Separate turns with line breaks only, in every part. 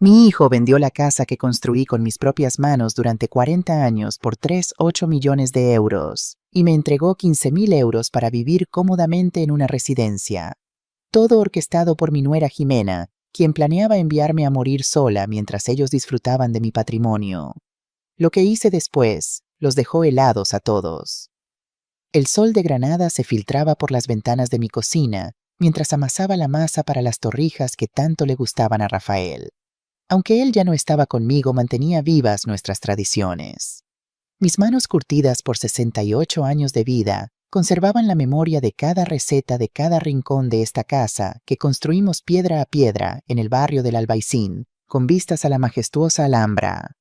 Mi hijo vendió la casa que construí con mis propias manos durante 40 años por 3,8 millones de euros y me entregó 15.000 euros para vivir cómodamente en una residencia. Todo orquestado por mi nuera Jimena, quien planeaba enviarme a morir sola mientras ellos disfrutaban de mi patrimonio. Lo que hice después los dejó helados a todos. El sol de Granada se filtraba por las ventanas de mi cocina mientras amasaba la masa para las torrijas que tanto le gustaban a Rafael. Aunque él ya no estaba conmigo, mantenía vivas nuestras tradiciones. Mis manos curtidas por 68 años de vida conservaban la memoria de cada receta de cada rincón de esta casa que construimos piedra a piedra en el barrio del Albaicín, con vistas a la majestuosa Alhambra.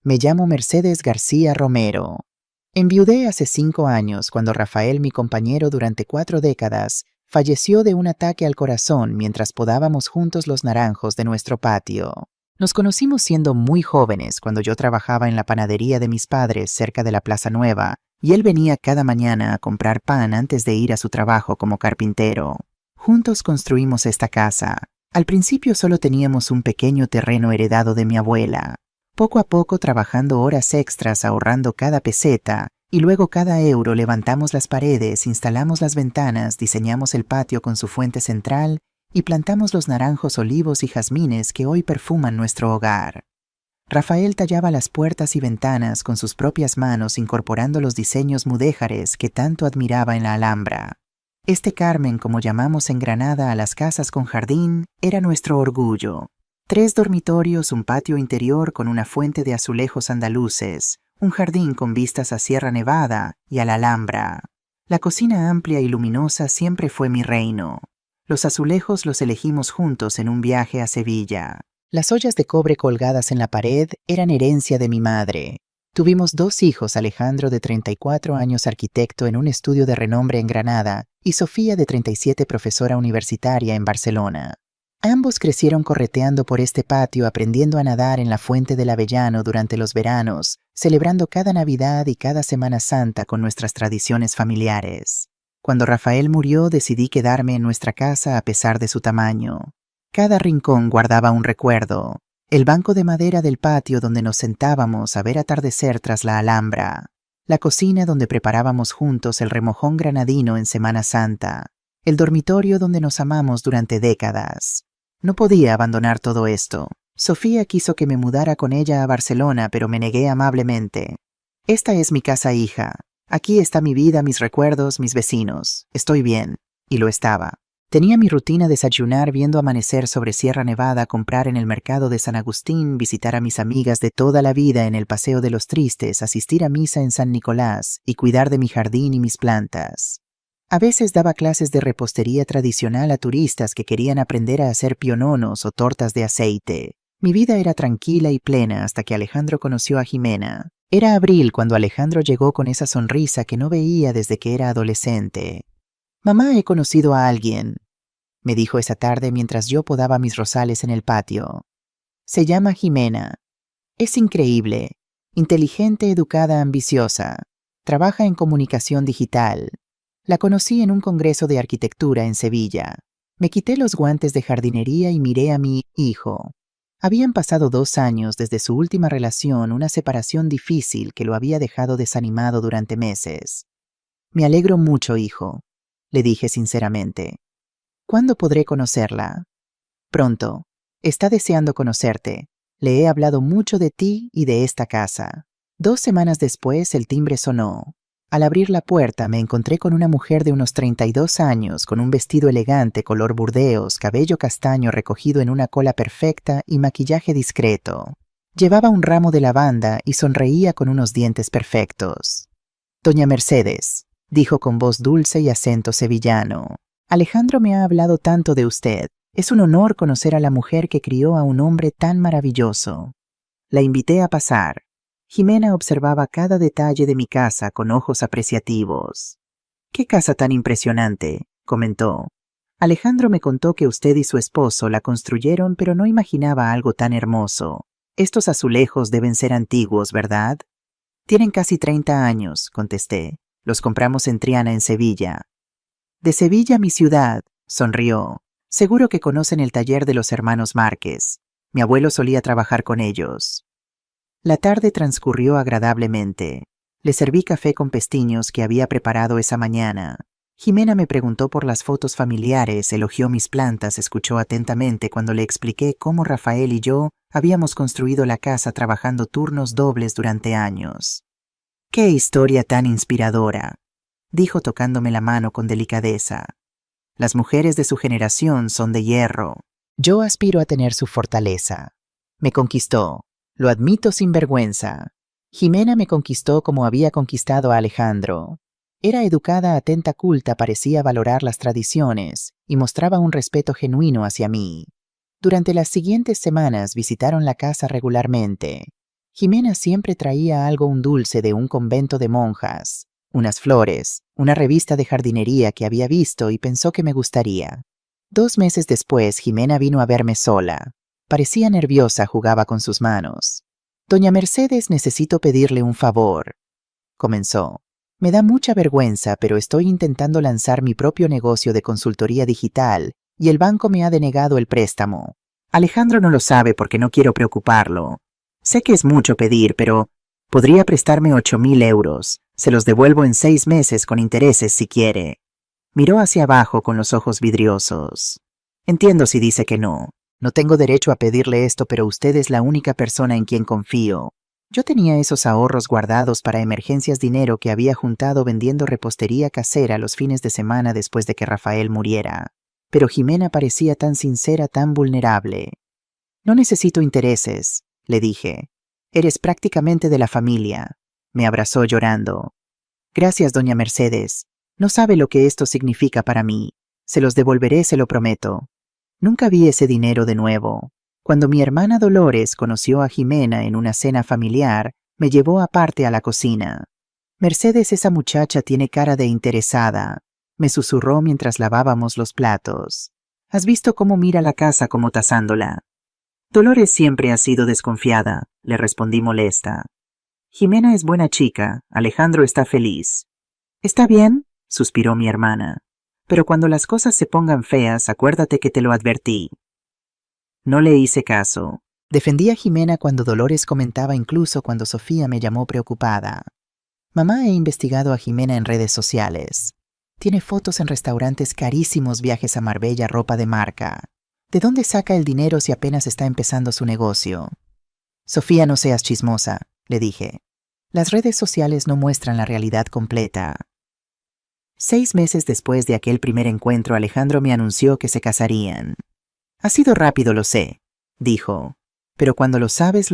Me llamo Mercedes García Romero. Enviudé hace 5 años cuando Rafael, mi compañero durante 4 décadas, falleció de un ataque al corazón mientras podábamos juntos los naranjos de nuestro patio. Nos conocimos siendo muy jóvenes cuando yo trabajaba en la panadería de mis padres cerca de la Plaza Nueva y él venía cada mañana a comprar pan antes de ir a su trabajo como carpintero. Juntos construimos esta casa. Al principio solo teníamos un pequeño terreno heredado de mi abuela. Poco a poco, trabajando horas extras, ahorrando cada peseta y luego cada euro, levantamos las paredes, instalamos las ventanas, diseñamos el patio con su fuente central y plantamos los naranjos, olivos y jazmines que hoy perfuman nuestro hogar. Rafael tallaba las puertas y ventanas con sus propias manos, incorporando los diseños mudéjares que tanto admiraba en la Alhambra. Este Carmen, como llamamos en Granada a las casas con jardín, era nuestro orgullo. 3 dormitorios, un patio interior con una fuente de azulejos andaluces, un jardín con vistas a Sierra Nevada y a la Alhambra. La cocina amplia y luminosa siempre fue mi reino. Los azulejos los elegimos juntos en un viaje a Sevilla. Las ollas de cobre colgadas en la pared eran herencia de mi madre. Tuvimos 2 hijos, Alejandro, de 34 años, arquitecto en un estudio de renombre en Granada, y Sofía, de 37, profesora universitaria en Barcelona. Ambos crecieron correteando por este patio, aprendiendo a nadar en la fuente del Avellano durante los veranos, celebrando cada Navidad y cada Semana Santa con nuestras tradiciones familiares. Cuando Rafael murió, decidí quedarme en nuestra casa a pesar de su tamaño. Cada rincón guardaba un recuerdo. El banco de madera del patio donde nos sentábamos a ver atardecer tras la Alhambra. La cocina donde preparábamos juntos el remojón granadino en Semana Santa. El dormitorio donde nos amamos durante décadas. No podía abandonar todo esto. Sofía quiso que me mudara con ella a Barcelona, pero me negué amablemente. Esta es mi casa, hija. Aquí está mi vida, mis recuerdos, mis vecinos. Estoy bien. Y lo estaba. Tenía mi rutina: desayunar viendo amanecer sobre Sierra Nevada, comprar en el mercado de San Agustín, visitar a mis amigas de toda la vida en el Paseo de los Tristes, asistir a misa en San Nicolás y cuidar de mi jardín y mis plantas. A veces daba clases de repostería tradicional a turistas que querían aprender a hacer piononos o tortas de aceite. Mi vida era tranquila y plena hasta que Alejandro conoció a Jimena. Era abril cuando Alejandro llegó con esa sonrisa que no veía desde que era adolescente. «Mamá, he conocido a alguien», me dijo esa tarde mientras yo podaba mis rosales en el patio. «Se llama Jimena. Es increíble, inteligente, educada, ambiciosa. Trabaja en comunicación digital. La conocí en un congreso de arquitectura en Sevilla. Me quité los guantes de jardinería y miré a mi hijo. Habían pasado 2 años desde su última relación, una separación difícil que lo había dejado desanimado durante meses. «Me alegro mucho, hijo», le dije sinceramente. «¿Cuándo podré conocerla?» «Pronto. Está deseando conocerte. Le he hablado mucho de ti y de esta casa». 2 semanas después el timbre sonó. Al abrir la puerta me encontré con una mujer de unos 32 años, con un vestido elegante color burdeos, cabello castaño recogido en una cola perfecta y maquillaje discreto. Llevaba un ramo de lavanda y sonreía con unos dientes perfectos. «Doña Mercedes», dijo con voz dulce y acento sevillano, «Alejandro me ha hablado tanto de usted. Es un honor conocer a la mujer que crió a un hombre tan maravilloso». La invité a pasar. Jimena observaba cada detalle de mi casa con ojos apreciativos. «Qué casa tan impresionante», comentó. «Alejandro me contó que usted y su esposo la construyeron, pero no imaginaba algo tan hermoso. Estos azulejos deben ser antiguos, ¿verdad?» «Tienen casi 30 años», contesté. «Los compramos en Triana, en Sevilla». «De Sevilla, mi ciudad», sonrió. «Seguro que conocen el taller de los hermanos Márquez». Mi abuelo solía trabajar con ellos. La tarde transcurrió agradablemente. Le serví café con pestiños que había preparado esa mañana. Jimena me preguntó por las fotos familiares, elogió mis plantas, escuchó atentamente cuando le expliqué cómo Rafael y yo habíamos construido la casa trabajando turnos dobles durante años. ¡Qué historia tan inspiradora!, dijo tocándome la mano con delicadeza. Las mujeres de su generación son de hierro. Yo aspiro a tener su fortaleza. Me conquistó. Lo admito sin vergüenza. Jimena me conquistó como había conquistado a Alejandro. Era educada, atenta, culta, parecía valorar las tradiciones y mostraba un respeto genuino hacia mí. Durante las siguientes semanas visitaron la casa regularmente. Jimena siempre traía algo, un dulce de un convento de monjas, unas flores, una revista de jardinería que había visto y pensó que me gustaría. 2 meses después, Jimena vino a verme sola. Parecía nerviosa, jugaba con sus manos. «Doña Mercedes, necesito pedirle un favor», comenzó. «Me da mucha vergüenza, pero estoy intentando lanzar mi propio negocio de consultoría digital y el banco me ha denegado el préstamo. Alejandro no lo sabe porque no quiero preocuparlo. Sé que es mucho pedir, pero podría prestarme 8.000 euros. Se los devuelvo en 6 meses con intereses si quiere». Miró hacia abajo con los ojos vidriosos. «Entiendo si dice que no. No tengo derecho a pedirle esto, pero usted es la única persona en quien confío». Yo tenía esos ahorros guardados para emergencias, dinero que había juntado vendiendo repostería casera los fines de semana después de que Rafael muriera. Pero Jimena parecía tan sincera, tan vulnerable. «No necesito intereses», le dije. «Eres prácticamente de la familia». Me abrazó llorando. «Gracias, doña Mercedes. No sabe lo que esto significa para mí. Se los devolveré, se lo prometo». Nunca vi ese dinero de nuevo. Cuando mi hermana Dolores conoció a Jimena en una cena familiar, me llevó aparte a la cocina. «Mercedes, esa muchacha tiene cara de interesada», me susurró mientras lavábamos los platos. «¿Has visto cómo mira la casa como tasándola?» «Dolores siempre ha sido desconfiada», le respondí molesta. «Jimena es buena chica, Alejandro está feliz». «Está bien», suspiró mi hermana. «Pero cuando las cosas se pongan feas, acuérdate que te lo advertí». No le hice caso. Defendí a Jimena cuando Dolores comentaba, incluso cuando Sofía me llamó preocupada. «Mamá, he investigado a Jimena en redes sociales. Tiene fotos en restaurantes carísimos, viajes a Marbella, ropa de marca. ¿De dónde saca el dinero si apenas está empezando su negocio?» «Sofía, no seas chismosa», le dije. «Las redes sociales no muestran la realidad completa». 6 meses después de aquel primer encuentro, Alejandro me anunció que se casarían. «Ha sido rápido, lo sé», dijo. «Pero cuando lo sabes,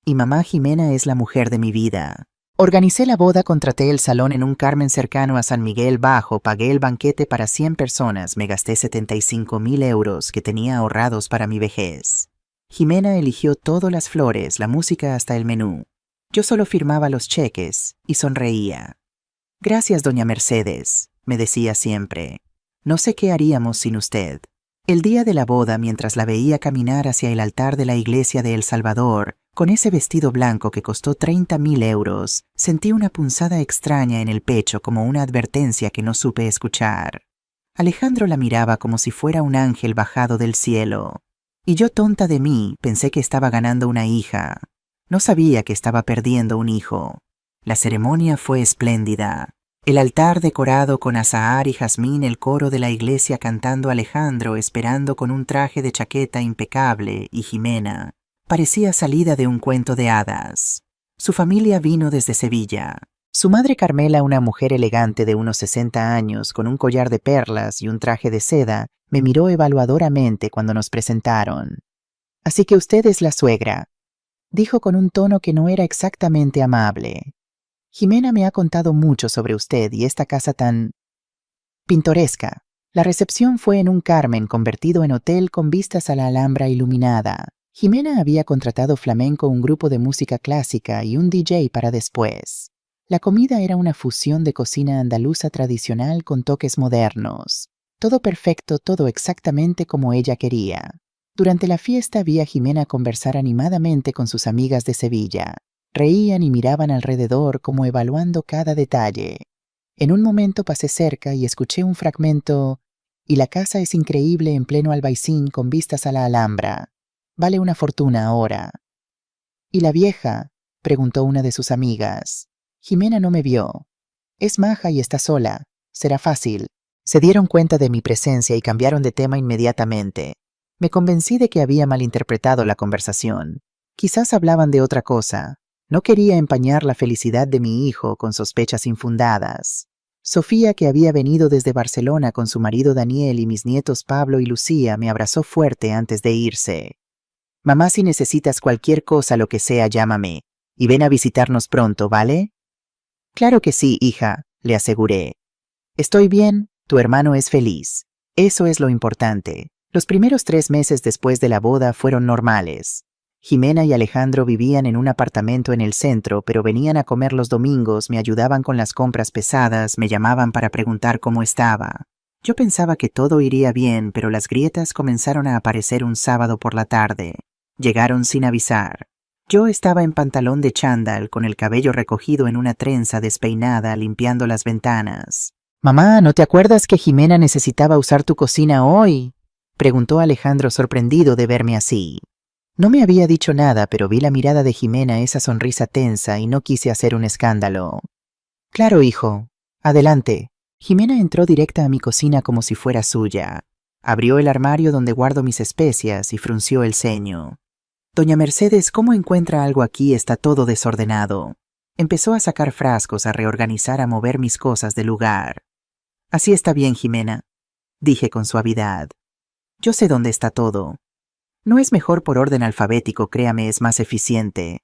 y mamá Jimena es la mujer de mi vida». Organicé la boda, contraté el salón en un Carmen cercano a San Miguel Bajo, pagué el banquete para 100 personas, me gasté 75.000 euros que tenía ahorrados para mi vejez. Jimena eligió todas las flores, la música, hasta el menú. Yo solo firmaba los cheques y sonreía. «Gracias, doña Mercedes», me decía siempre. «No sé qué haríamos sin usted». El día de la boda, mientras la veía caminar hacia el altar de la iglesia de El Salvador, con ese vestido blanco que costó 30.000 euros, sentí una punzada extraña en el pecho, como una advertencia que no supe escuchar. Alejandro la miraba como si fuera un ángel bajado del cielo. Y yo, tonta de mí, pensé que estaba ganando una hija. No sabía que estaba perdiendo un hijo. La ceremonia fue espléndida. El altar decorado con azahar y jazmín, el coro de la iglesia cantando, Alejandro esperando con un traje de chaqueta impecable y Jimena parecía salida de un cuento de hadas. Su familia vino desde Sevilla. Su madre Carmela, una mujer elegante de unos 60 años, con un collar de perlas y un traje de seda, me miró evaluadoramente cuando nos presentaron. «Así que usted es la suegra», dijo con un tono que no era exactamente amable. «Jimena me ha contado mucho sobre usted y esta casa tan pintoresca». La recepción fue en un Carmen convertido en hotel con vistas a la Alhambra iluminada. Jimena había contratado flamenco, un grupo de música clásica y un DJ para después. La comida era una fusión de cocina andaluza tradicional con toques modernos. Todo perfecto, todo exactamente como ella quería. Durante la fiesta vi a Jimena conversar animadamente con sus amigas de Sevilla. Reían y miraban alrededor como evaluando cada detalle. En un momento pasé cerca y escuché un fragmento: «Y la casa es increíble en pleno Albaicín con vistas a la Alhambra». Vale una fortuna ahora. ¿Y la vieja? Preguntó una de sus amigas. Jimena no me vio. Es maja y está sola. Será fácil. Se dieron cuenta de mi presencia y cambiaron de tema inmediatamente. Me convencí de que había malinterpretado la conversación. Quizás hablaban de otra cosa. No quería empañar la felicidad de mi hijo con sospechas infundadas. Sofía, que había venido desde Barcelona con su marido Daniel y mis nietos Pablo y Lucía, me abrazó fuerte antes de irse. Mamá, si necesitas cualquier cosa, lo que sea, llámame. Y ven a visitarnos pronto, ¿vale? Claro que sí, hija, le aseguré. Estoy bien, tu hermano es feliz. Eso es lo importante. Los primeros 3 meses después de la boda fueron normales. Jimena y Alejandro vivían en un apartamento en el centro, pero venían a comer los domingos, me ayudaban con las compras pesadas, me llamaban para preguntar cómo estaba. Yo pensaba que todo iría bien, pero las grietas comenzaron a aparecer un sábado por la tarde. Llegaron sin avisar. Yo estaba en pantalón de chándal, con el cabello recogido en una trenza despeinada, limpiando las ventanas. «Mamá, ¿no te acuerdas que Jimena necesitaba usar tu cocina hoy?», preguntó Alejandro, sorprendido de verme así. No me había dicho nada, pero vi la mirada de Jimena, esa sonrisa tensa, y no quise hacer un escándalo. «Claro, hijo. Adelante». Jimena entró directa a mi cocina como si fuera suya. Abrió el armario donde guardo mis especias y frunció el ceño. «Doña Mercedes, ¿cómo encuentra algo aquí? Está todo desordenado». Empezó a sacar frascos, a reorganizar, a mover mis cosas de lugar. «Así está bien, Jimena», dije con suavidad. «Yo sé dónde está todo. No es mejor por orden alfabético, créame, es más eficiente».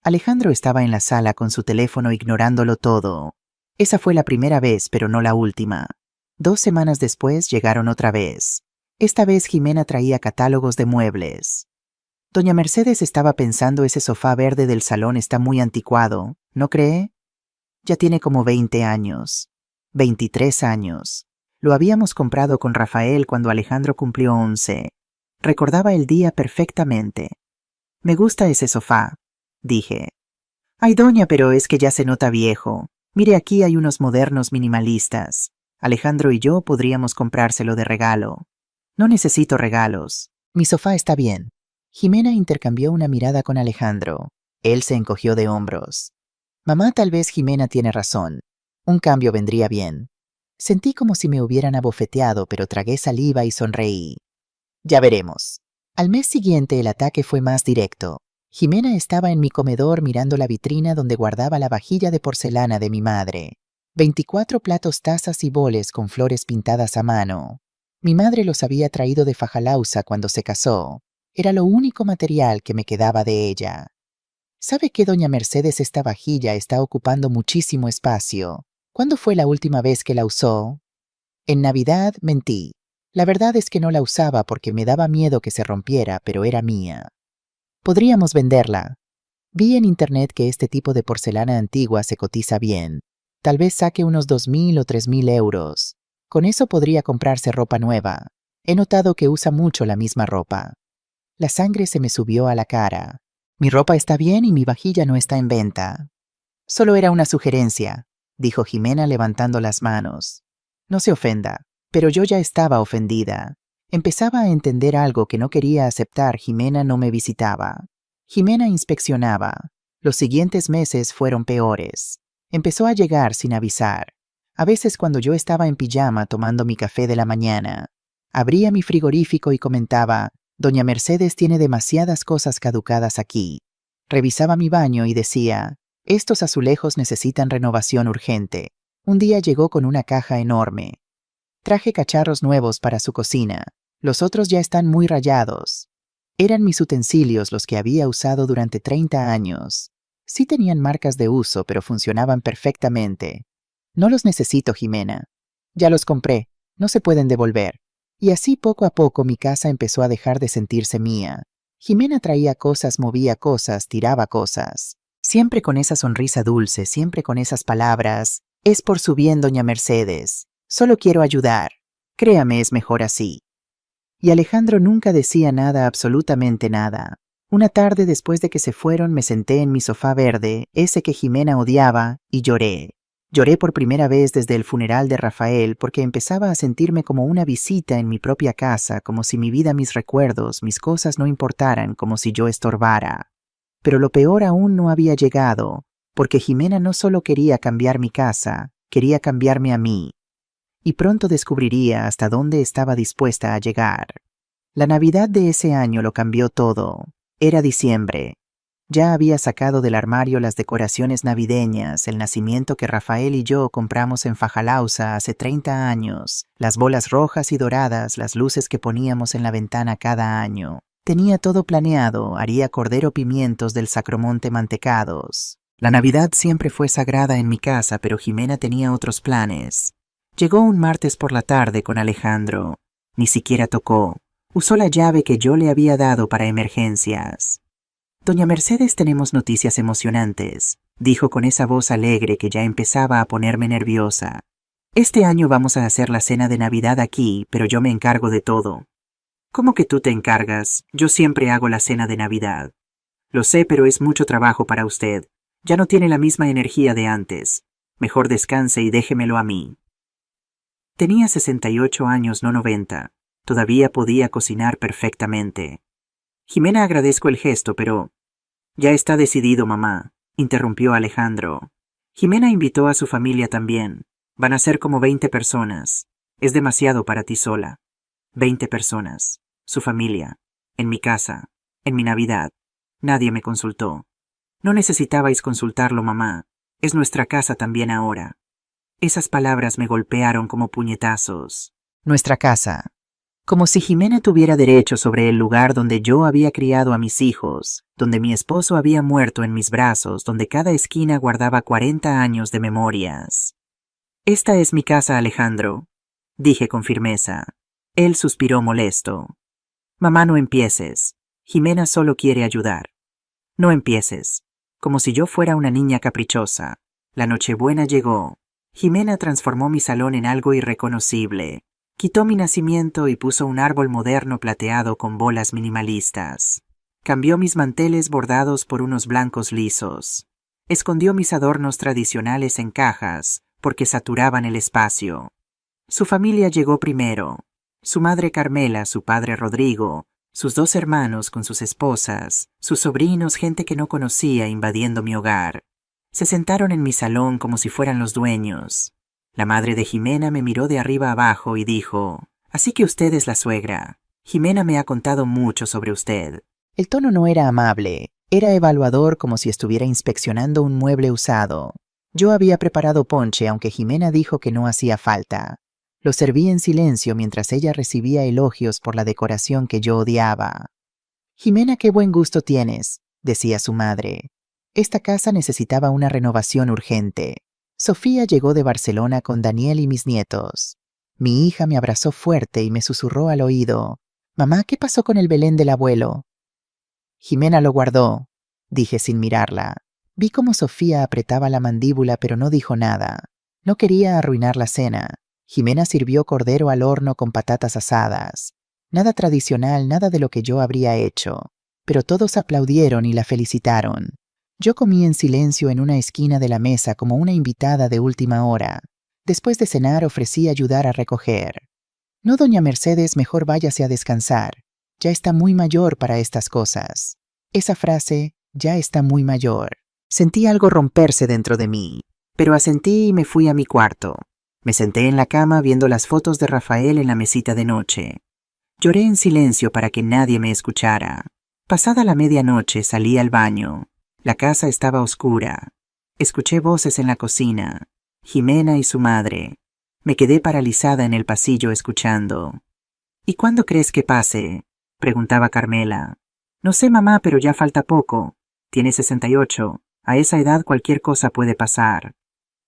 Alejandro estaba en la sala con su teléfono ignorándolo todo. Esa fue la primera vez, pero no la última. 2 semanas después llegaron otra vez. Esta vez Jimena traía catálogos de muebles. Doña Mercedes estaba pensando, ese sofá verde del salón está muy anticuado, ¿no cree? Ya tiene como 20 años. 23 años. Lo habíamos comprado con Rafael cuando Alejandro cumplió 11. Recordaba el día perfectamente. «Me gusta ese sofá», dije. «Ay, doña, pero es que ya se nota viejo. Mire, aquí hay unos modernos minimalistas. Alejandro y yo podríamos comprárselo de regalo». «No necesito regalos. Mi sofá está bien». Jimena intercambió una mirada con Alejandro. Él se encogió de hombros. «Mamá, tal vez Jimena tiene razón. Un cambio vendría bien». Sentí como si me hubieran abofeteado, pero tragué saliva y sonreí. «Ya veremos». Al mes siguiente el ataque fue más directo. Jimena estaba en mi comedor mirando la vitrina donde guardaba la vajilla de porcelana de mi madre. 24 platos, tazas y boles con flores pintadas a mano. Mi madre los había traído de Fajalauza cuando se casó. Era lo único material que me quedaba de ella. ¿Sabe qué, doña Mercedes? Esta vajilla está ocupando muchísimo espacio. ¿Cuándo fue la última vez que la usó? En Navidad, mentí. La verdad es que no la usaba porque me daba miedo que se rompiera, pero era mía. Podríamos venderla. Vi en internet que este tipo de porcelana antigua se cotiza bien. Tal vez saque unos 2.000 o 3.000 euros. Con eso podría comprarse ropa nueva. He notado que usa mucho la misma ropa. La sangre se me subió a la cara. Mi ropa está bien y mi vajilla no está en venta. Solo era una sugerencia, dijo Jimena levantando las manos. No se ofenda, pero yo ya estaba ofendida. Empezaba a entender algo que no quería aceptar. Jimena no me visitaba. Jimena inspeccionaba. Los siguientes meses fueron peores. Empezó a llegar sin avisar. A veces cuando yo estaba en pijama tomando mi café de la mañana, abría mi frigorífico y comentaba: «Doña Mercedes tiene demasiadas cosas caducadas aquí». Revisaba mi baño y decía: «Estos azulejos necesitan renovación urgente». Un día llegó con una caja enorme. «Traje cacharros nuevos para su cocina. Los otros ya están muy rayados». Eran mis utensilios, los que había usado durante 30 años. Sí tenían marcas de uso, pero funcionaban perfectamente. «No los necesito, Jimena. Ya los compré. No se pueden devolver». Y así poco a poco mi casa empezó a dejar de sentirse mía. Jimena traía cosas, movía cosas, tiraba cosas. Siempre con esa sonrisa dulce, siempre con esas palabras: «Es por su bien, doña Mercedes. Solo quiero ayudar. Créame, es mejor así». Y Alejandro nunca decía nada, absolutamente nada. Una tarde después de que se fueron, me senté en mi sofá verde, ese que Jimena odiaba, y lloré. Lloré por primera vez desde el funeral de Rafael porque empezaba a sentirme como una visita en mi propia casa, como si mi vida, mis recuerdos, mis cosas no importaran, como si yo estorbara. Pero lo peor aún no había llegado, porque Jimena no solo quería cambiar mi casa, quería cambiarme a mí. Y pronto descubriría hasta dónde estaba dispuesta a llegar. La Navidad de ese año lo cambió todo. Era diciembre. Ya había sacado del armario las decoraciones navideñas, el nacimiento que Rafael y yo compramos en Fajalauza hace 30 años, las bolas rojas y doradas, las luces que poníamos en la ventana cada año. Tenía todo planeado, haría cordero pimientos del Sacromonte mantecados. La Navidad siempre fue sagrada en mi casa, pero Jimena tenía otros planes. Llegó un martes por la tarde con Alejandro. Ni siquiera tocó. Usó la llave que yo le había dado para emergencias. Doña Mercedes, tenemos noticias emocionantes, dijo con esa voz alegre que ya empezaba a ponerme nerviosa. Este año vamos a hacer la cena de Navidad aquí, pero yo me encargo de todo. ¿Cómo que tú te encargas? Yo siempre hago la cena de Navidad. Lo sé, pero es mucho trabajo para usted. Ya no tiene la misma energía de antes. Mejor descanse y déjemelo a mí. Tenía 68 años, no 90. Todavía podía cocinar perfectamente. Jimena, agradezco el gesto, pero... Ya está decidido, mamá, interrumpió Alejandro. Jimena invitó a su familia también. Van a ser como 20 personas. Es demasiado para ti sola. 20 personas. Su familia. En mi casa. En mi Navidad. Nadie me consultó. No necesitabais consultarlo, mamá. Es nuestra casa también ahora. Esas palabras me golpearon como puñetazos. Nuestra casa. Como si Jimena tuviera derecho sobre el lugar donde yo había criado a mis hijos, donde mi esposo había muerto en mis brazos, donde cada esquina guardaba 40 años de memorias. Esta es mi casa, Alejandro, dije con firmeza. Él suspiró molesto. Mamá, no empieces. Jimena solo quiere ayudar. No empieces. Como si yo fuera una niña caprichosa. La Nochebuena llegó. Jimena transformó mi salón en algo irreconocible. Quitó mi nacimiento y puso un árbol moderno plateado con bolas minimalistas. Cambió mis manteles bordados por unos blancos lisos. Escondió mis adornos tradicionales en cajas, porque saturaban el espacio. Su familia llegó primero. Su madre Carmela, su padre Rodrigo, sus 2 hermanos con sus esposas, sus sobrinos, gente que no conocía invadiendo mi hogar. Se sentaron en mi salón como si fueran los dueños. La madre de Jimena me miró de arriba abajo y dijo, «Así que usted es la suegra. Jimena me ha contado mucho sobre usted». El tono no era amable, era evaluador, como si estuviera inspeccionando un mueble usado. Yo había preparado ponche, aunque Jimena dijo que no hacía falta. Lo serví en silencio mientras ella recibía elogios por la decoración que yo odiaba. «Jimena, qué buen gusto tienes», decía su madre. Esta casa necesitaba una renovación urgente. Sofía llegó de Barcelona con Daniel y mis nietos. Mi hija me abrazó fuerte y me susurró al oído, «Mamá, ¿qué pasó con el Belén del abuelo?» Jimena lo guardó, dije sin mirarla. Vi cómo Sofía apretaba la mandíbula, pero no dijo nada. No quería arruinar la cena. Jimena sirvió cordero al horno con patatas asadas. Nada tradicional, nada de lo que yo habría hecho. Pero todos aplaudieron y la felicitaron. Yo comí en silencio en una esquina de la mesa como una invitada de última hora. Después de cenar ofrecí ayudar a recoger. «No, doña Mercedes, mejor váyase a descansar. Ya está muy mayor para estas cosas». Esa frase, «ya está muy mayor». Sentí algo romperse dentro de mí, pero asentí y me fui a mi cuarto. Me senté en la cama viendo las fotos de Rafael en la mesita de noche. Lloré en silencio para que nadie me escuchara. Pasada la medianoche salí al baño. La casa estaba oscura. Escuché voces en la cocina. Jimena y su madre. Me quedé paralizada en el pasillo escuchando. «¿Y cuándo crees que pase?», preguntaba Carmela. «No sé, mamá, pero ya falta poco. Tiene 68. A esa edad cualquier cosa puede pasar».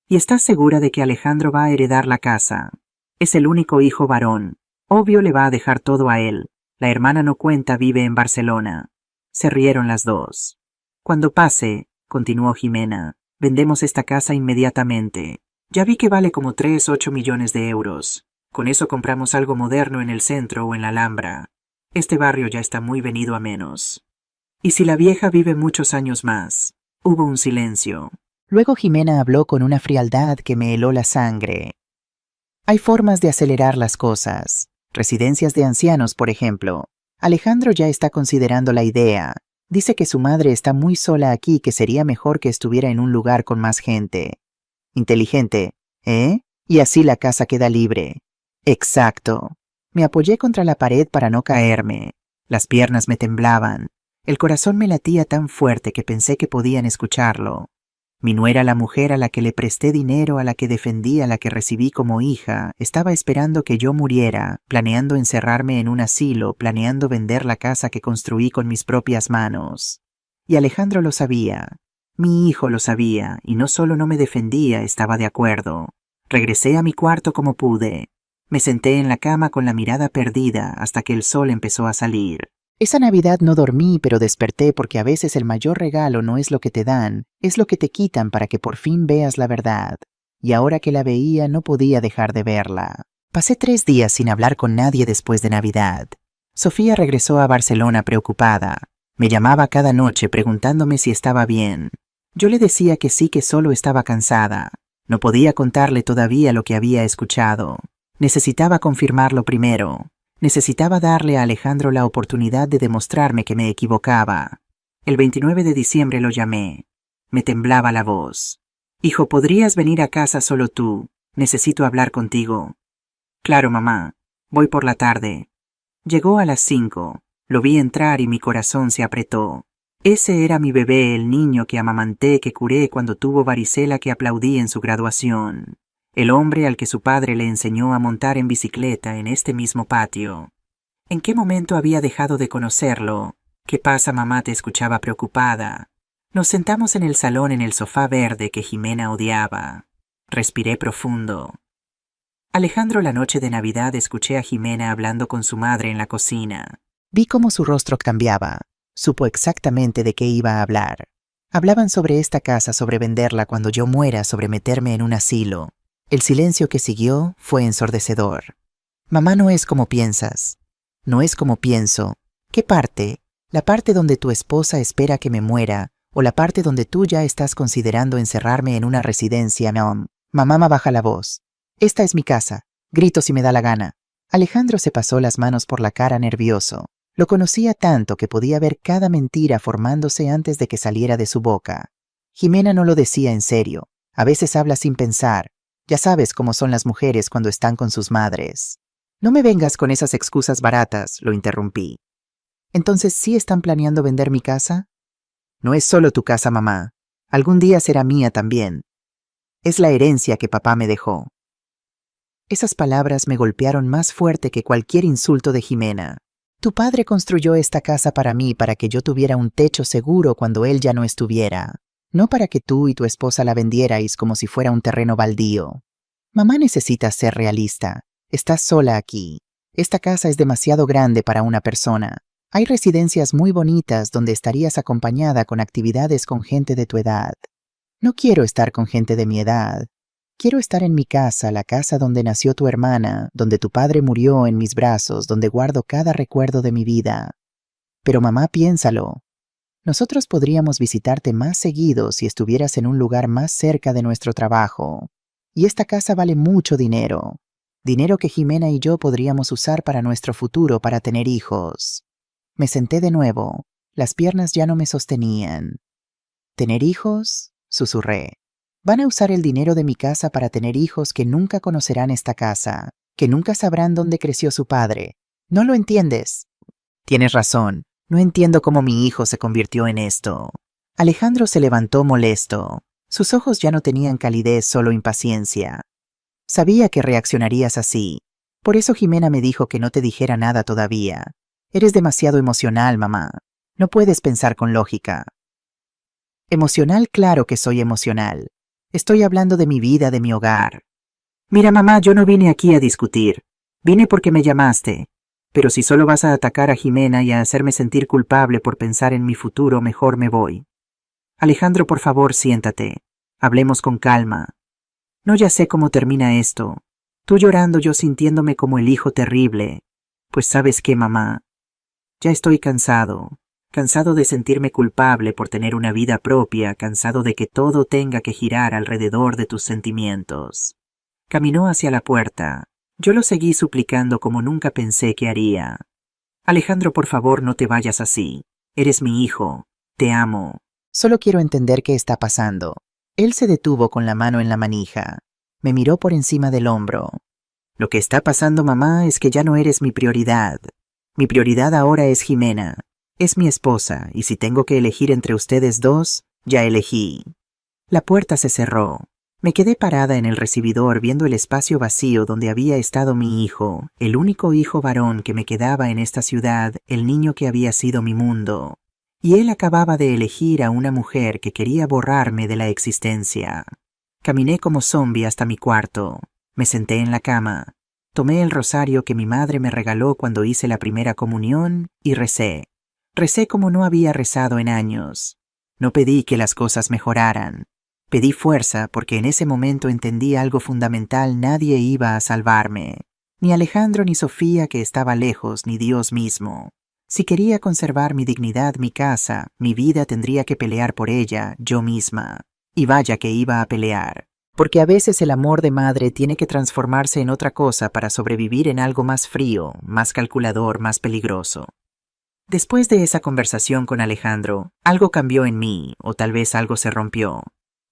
«¿Y estás segura de que Alejandro va a heredar la casa? Es el único hijo varón. Obvio le va a dejar todo a él. La hermana no cuenta, vive en Barcelona». Se rieron las dos. «Cuando pase», continuó Jimena, «vendemos esta casa inmediatamente. Ya vi que vale como 8 millones de euros. Con eso compramos algo moderno en el centro o en la Alhambra. Este barrio ya está muy venido a menos. ¿Y si la vieja vive muchos años más?». Hubo un silencio. Luego Jimena habló con una frialdad que me heló la sangre. Hay formas de acelerar las cosas. Residencias de ancianos, por ejemplo. Alejandro ya está considerando la idea. Dice que su madre está muy sola aquí, que sería mejor que estuviera en un lugar con más gente. Inteligente, ¿eh? Y así la casa queda libre. Exacto. Me apoyé contra la pared para no caerme. Las piernas me temblaban. El corazón me latía tan fuerte que pensé que podían escucharlo. Mi nuera, la mujer a la que le presté dinero, a la que defendí, a la que recibí como hija, estaba esperando que yo muriera, planeando encerrarme en un asilo, planeando vender la casa que construí con mis propias manos. Y Alejandro lo sabía. Mi hijo lo sabía, y no solo no me defendía, estaba de acuerdo. Regresé a mi cuarto como pude. Me senté en la cama con la mirada perdida hasta que el sol empezó a salir. Esa Navidad no dormí, pero desperté porque a veces el mayor regalo no es lo que te dan, es lo que te quitan para que por fin veas la verdad. Y ahora que la veía no podía dejar de verla. Pasé 3 días sin hablar con nadie después de Navidad. Sofía regresó a Barcelona preocupada. Me llamaba cada noche preguntándome si estaba bien. Yo le decía que sí, que solo estaba cansada. No podía contarle todavía lo que había escuchado. Necesitaba confirmarlo primero. Necesitaba darle a Alejandro la oportunidad de demostrarme que me equivocaba. El 29 de diciembre lo llamé. Me temblaba la voz. Hijo, ¿podrías venir a casa solo tú? Necesito hablar contigo. Claro, mamá. Voy por la tarde. Llegó a las 5. Lo vi entrar y mi corazón se apretó. Ese era mi bebé, el niño que amamanté, que curé cuando tuvo varicela, que aplaudí en su graduación. El hombre al que su padre le enseñó a montar en bicicleta en este mismo patio. ¿En qué momento había dejado de conocerlo? ¿Qué pasa, mamá? Te escuchaba preocupada. Nos sentamos en el salón en el sofá verde que Jimena odiaba. Respiré profundo. Alejandro, la noche de Navidad escuché a Jimena hablando con su madre en la cocina. Vi cómo su rostro cambiaba. Supo exactamente de qué iba a hablar. Hablaban sobre esta casa, sobre venderla cuando yo muera, sobre meterme en un asilo. El silencio que siguió fue ensordecedor. Mamá, no es como piensas. No es como pienso. ¿Qué parte? ¿La parte donde tu esposa espera que me muera? ¿O la parte donde tú ya estás considerando encerrarme en una residencia? Mamá, baja la voz. Esta es mi casa. Grito si me da la gana. Alejandro se pasó las manos por la cara nervioso. Lo conocía tanto que podía ver cada mentira formándose antes de que saliera de su boca. Jimena no lo decía en serio. A veces habla sin pensar. Ya sabes cómo son las mujeres cuando están con sus madres. No me vengas con esas excusas baratas, lo interrumpí. ¿Entonces sí están planeando vender mi casa? No es solo tu casa, mamá. Algún día será mía también. Es la herencia que papá me dejó. Esas palabras me golpearon más fuerte que cualquier insulto de Jimena. Tu padre construyó esta casa para mí, para que yo tuviera un techo seguro cuando él ya no estuviera. No para que tú y tu esposa la vendierais como si fuera un terreno baldío. Mamá, necesita ser realista. Estás sola aquí. Esta casa es demasiado grande para una persona. Hay residencias muy bonitas donde estarías acompañada con actividades con gente de tu edad. No quiero estar con gente de mi edad. Quiero estar en mi casa, la casa donde nació tu hermana, donde tu padre murió en mis brazos, donde guardo cada recuerdo de mi vida. Pero mamá, piénsalo. Nosotros podríamos visitarte más seguido si estuvieras en un lugar más cerca de nuestro trabajo. Y esta casa vale mucho dinero. Dinero que Jimena y yo podríamos usar para nuestro futuro, para tener hijos. Me senté de nuevo. Las piernas ya no me sostenían. ¿Tener hijos? Susurré. Van a usar el dinero de mi casa para tener hijos que nunca conocerán esta casa, que nunca sabrán dónde creció su padre. ¿No lo entiendes? Tienes razón. No entiendo cómo mi hijo se convirtió en esto. Alejandro se levantó molesto. Sus ojos ya no tenían calidez, solo impaciencia. Sabía que reaccionarías así. Por eso Jimena me dijo que no te dijera nada todavía. Eres demasiado emocional, mamá. No puedes pensar con lógica. Emocional, claro que soy emocional. Estoy hablando de mi vida, de mi hogar. Mira, mamá, yo no vine aquí a discutir. Vine porque me llamaste. Pero si solo vas a atacar a Jimena y a hacerme sentir culpable por pensar en mi futuro, mejor me voy. Alejandro, por favor, siéntate. Hablemos con calma. No, ya sé cómo termina esto. Tú llorando, yo sintiéndome como el hijo terrible. Pues ¿sabes qué, mamá? Ya estoy cansado.
cansado de sentirme culpable por tener una vida propia, cansado de que todo tenga que girar alrededor de tus sentimientos. Caminó hacia la puerta. Yo lo seguí suplicando como nunca pensé que haría. Alejandro, por favor, no te vayas así. Eres mi hijo. Te amo.
Solo quiero entender qué está pasando. Él se detuvo con la mano en la manija. Me miró por encima del hombro.
Lo que está pasando, mamá, es que ya no eres mi prioridad. Mi prioridad ahora es Jimena. Es mi esposa, y si tengo que elegir entre ustedes dos, ya elegí. La puerta se cerró. Me quedé parada en el recibidor viendo el espacio vacío donde había estado mi hijo, el único hijo varón que me quedaba en esta ciudad, el niño que había sido mi mundo. Y él acababa de elegir a una mujer que quería borrarme de la existencia. Caminé como zombi hasta mi cuarto. Me senté en la cama. Tomé el rosario que mi madre me regaló cuando hice la primera comunión y recé. Recé como no había rezado en años. No pedí que las cosas mejoraran. Pedí fuerza porque en ese momento entendí algo fundamental: nadie iba a salvarme. Ni Alejandro ni Sofía, que estaba lejos, ni Dios mismo. Si quería conservar mi dignidad, mi casa, mi vida, tendría que pelear por ella, yo misma. Y vaya que iba a pelear. Porque a veces el amor de madre tiene que transformarse en otra cosa para sobrevivir en algo más frío, más calculador, más peligroso. Después de esa conversación con Alejandro, algo cambió en mí, o tal vez algo se rompió.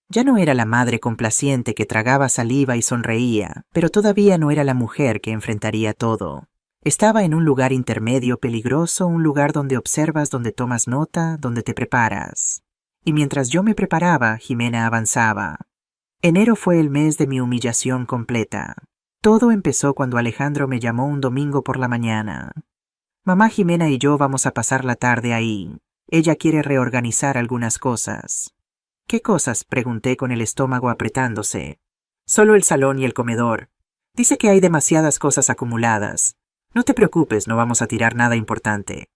Ya no era la madre complaciente que tragaba saliva y sonreía, pero todavía no era la mujer que enfrentaría todo. Estaba en un lugar intermedio peligroso, un lugar donde observas, donde tomas nota, donde te preparas. Y mientras yo me preparaba, Jimena avanzaba. Enero fue el mes de mi humillación completa. Todo empezó cuando Alejandro me llamó un domingo por la mañana. Mamá, Jimena y yo vamos a pasar la tarde ahí. Ella quiere reorganizar algunas cosas. ¿Qué cosas?, pregunté con el estómago apretándose. Solo el salón y el comedor. Dice que hay demasiadas cosas acumuladas. No te preocupes, no vamos a tirar nada importante.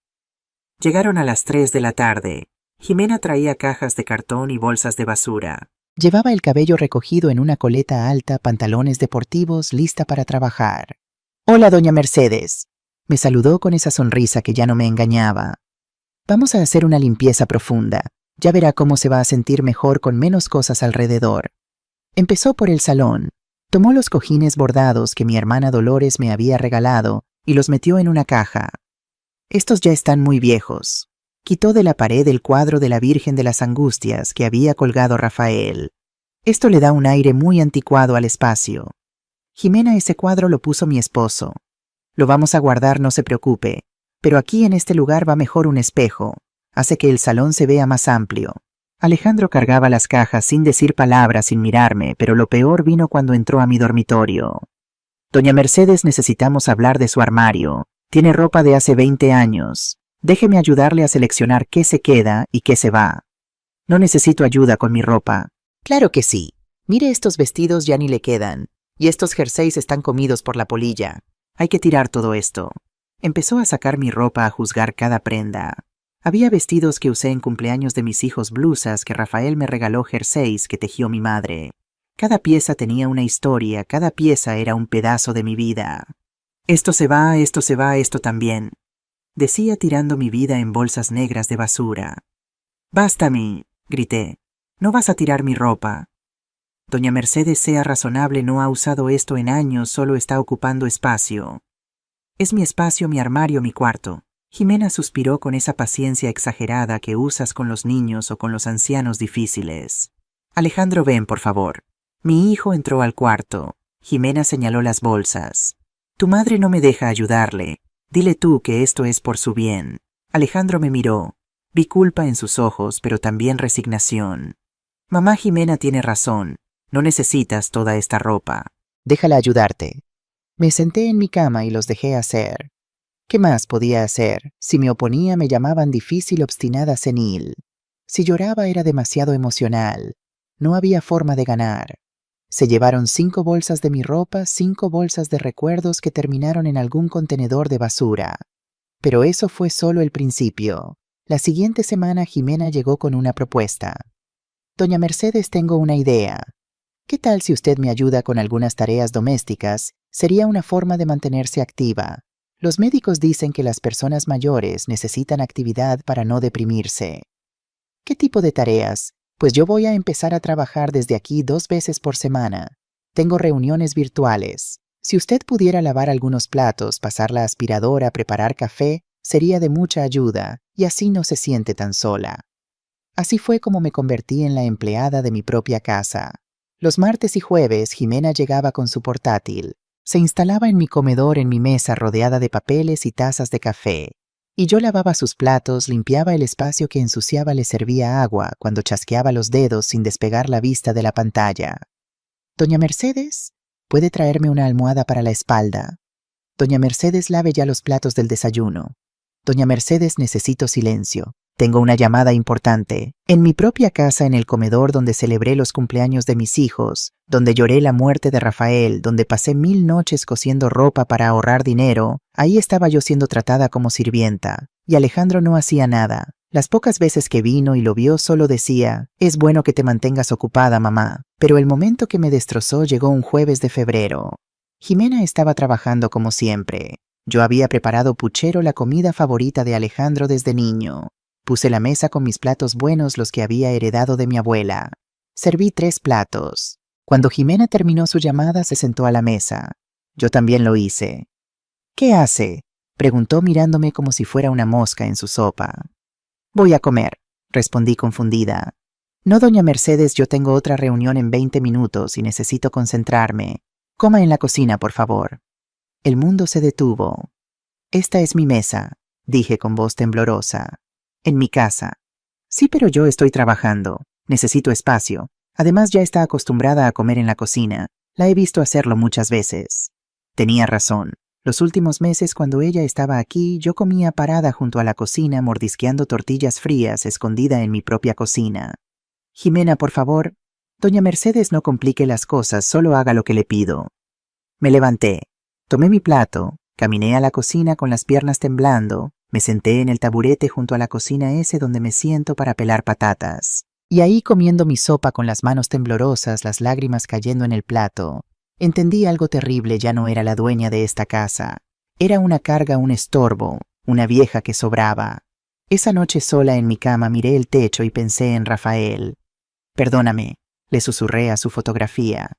Llegaron a las 3 de la tarde. Jimena traía cajas de cartón y bolsas de basura.
Llevaba el cabello recogido en una coleta alta, pantalones deportivos, lista para trabajar. «Hola, doña Mercedes», me saludó con esa sonrisa que ya no me engañaba. «Vamos a hacer una limpieza profunda. Ya verá cómo se va a sentir mejor con menos cosas alrededor». Empezó por el salón. Tomó los cojines bordados que mi hermana Dolores me había regalado y los metió en una caja. «Estos ya están muy viejos». Quitó de la pared el cuadro de la Virgen de las Angustias que había colgado Rafael. «Esto le da un aire muy anticuado al espacio». «Jimena, ese cuadro lo puso mi esposo. Lo vamos a guardar, no se preocupe. Pero aquí en este lugar va mejor un espejo. Hace que el salón se vea más amplio». Alejandro cargaba las cajas sin decir palabras, sin mirarme, pero lo peor vino cuando entró a mi dormitorio. «Doña Mercedes, necesitamos hablar de su armario. Tiene ropa de hace 20 años. Déjeme ayudarle a seleccionar qué se queda y qué se va». «No necesito ayuda con mi ropa». «Claro que sí. Mire, estos vestidos ya ni le quedan. Y estos jerseys están comidos por la polilla. Hay que tirar todo esto». Empezó a sacar mi ropa, a juzgar cada prenda. Había vestidos que usé en cumpleaños de mis hijos, blusas que Rafael me regaló, jerseys que tejió mi madre. Cada pieza tenía una historia, cada pieza era un pedazo de mi vida. «Esto se va, esto también», decía tirando mi vida en bolsas negras de basura. «Basta, grité. «No vas a tirar mi ropa». «Doña Mercedes, sea razonable, no ha usado esto en años, solo está ocupando espacio». «Es mi espacio, mi armario, mi cuarto». Jimena suspiró con esa paciencia exagerada que usas con los niños o con los ancianos difíciles. «Alejandro, ven, por favor». Mi hijo entró al cuarto. Jimena señaló las bolsas. «Tu madre no me deja ayudarle. Dile tú que esto es por su bien». Alejandro me miró. Vi culpa en sus ojos, pero también resignación. «Mamá, Jimena tiene razón. No necesitas toda esta ropa». «Déjala ayudarte». Me senté en mi cama y los dejé hacer. ¿Qué más podía hacer? Si me oponía, me llamaban difícil, obstinada, senil. Si lloraba, era demasiado emocional. No había forma de ganar. Se llevaron 5 bolsas de mi ropa, 5 bolsas de recuerdos que terminaron en algún contenedor de basura. Pero eso fue solo el principio. La siguiente semana Jimena llegó con una propuesta. «Doña Mercedes, tengo una idea. ¿Qué tal si usted me ayuda con algunas tareas domésticas? Sería una forma de mantenerse activa. Los médicos dicen que las personas mayores necesitan actividad para no deprimirse. ¿Qué tipo de tareas? Pues yo voy a empezar a trabajar desde aquí 2 veces por semana. Tengo reuniones virtuales. Si usted pudiera lavar algunos platos, pasar la aspiradora, preparar café, sería de mucha ayuda y así no se siente tan sola. Así fue como me convertí en la empleada de mi propia casa. Los martes y jueves, Jimena llegaba con su portátil. Se instalaba en mi comedor en mi mesa rodeada de papeles y tazas de café. Y yo lavaba sus platos, limpiaba el espacio que ensuciaba, le servía agua cuando chasqueaba los dedos sin despegar la vista de la pantalla. «Doña Mercedes, ¿puede traerme una almohada para la espalda? Doña Mercedes, lave ya los platos del desayuno. Doña Mercedes, necesito silencio. Tengo una llamada importante. En mi propia casa, en el comedor donde celebré los cumpleaños de mis hijos, donde lloré la muerte de Rafael, donde pasé 1000 noches cosiendo ropa para ahorrar dinero, ahí estaba yo siendo tratada como sirvienta. Y Alejandro no hacía nada. Las pocas veces que vino y lo vio solo decía, «Es bueno que te mantengas ocupada, mamá». Pero el momento que me destrozó llegó un jueves de febrero. Jimena estaba trabajando como siempre. Yo había preparado puchero, la comida favorita de Alejandro desde niño. Puse la mesa con mis platos buenos, los que había heredado de mi abuela. Serví 3 platos. Cuando Jimena terminó su llamada, se sentó a la mesa. Yo también lo hice. «¿Qué hace?», preguntó mirándome como si fuera una mosca en su sopa. «Voy a comer», respondí confundida. «No, doña Mercedes, yo tengo otra reunión en 20 minutos y necesito concentrarme. Coma en la cocina, por favor». El mundo se detuvo. «Esta es mi mesa», dije con voz temblorosa. «En mi casa». «Sí, pero yo estoy trabajando. Necesito espacio. Además, ya está acostumbrada a comer en la cocina. La he visto hacerlo muchas veces». Tenía razón. Los últimos meses, cuando ella estaba aquí, yo comía parada junto a la cocina, mordisqueando tortillas frías, escondida en mi propia cocina. «Jimena, por favor». «Doña Mercedes, no complique las cosas, solo haga lo que le pido». Me levanté. Tomé mi plato, caminé a la cocina con las piernas temblando, me senté en el taburete junto a la cocina ese donde me siento para pelar patatas. Y ahí, comiendo mi sopa con las manos temblorosas, las lágrimas cayendo en el plato, entendí algo terrible. Ya no era la dueña de esta casa. Era una carga, un estorbo, una vieja que sobraba. Esa noche sola en mi cama miré el techo y pensé en Rafael. «Perdóname», le susurré a su fotografía.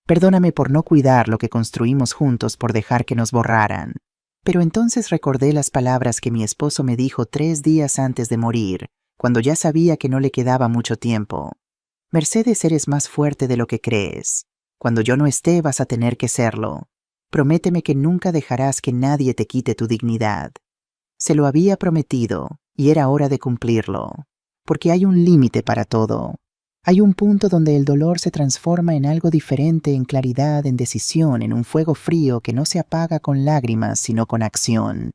«Perdóname por no cuidar lo que construimos juntos, por dejar que nos borraran». Pero entonces recordé las palabras que mi esposo me dijo 3 días antes de morir, cuando ya sabía que no le quedaba mucho tiempo. «Mercedes, eres más fuerte de lo que crees. Cuando yo no esté, vas a tener que serlo. Prométeme que nunca dejarás que nadie te quite tu dignidad». Se lo había prometido, y era hora de cumplirlo. Porque hay un límite para todo. Hay un punto donde el dolor se transforma en algo diferente, en claridad, en decisión, en un fuego frío que no se apaga con lágrimas, sino con acción.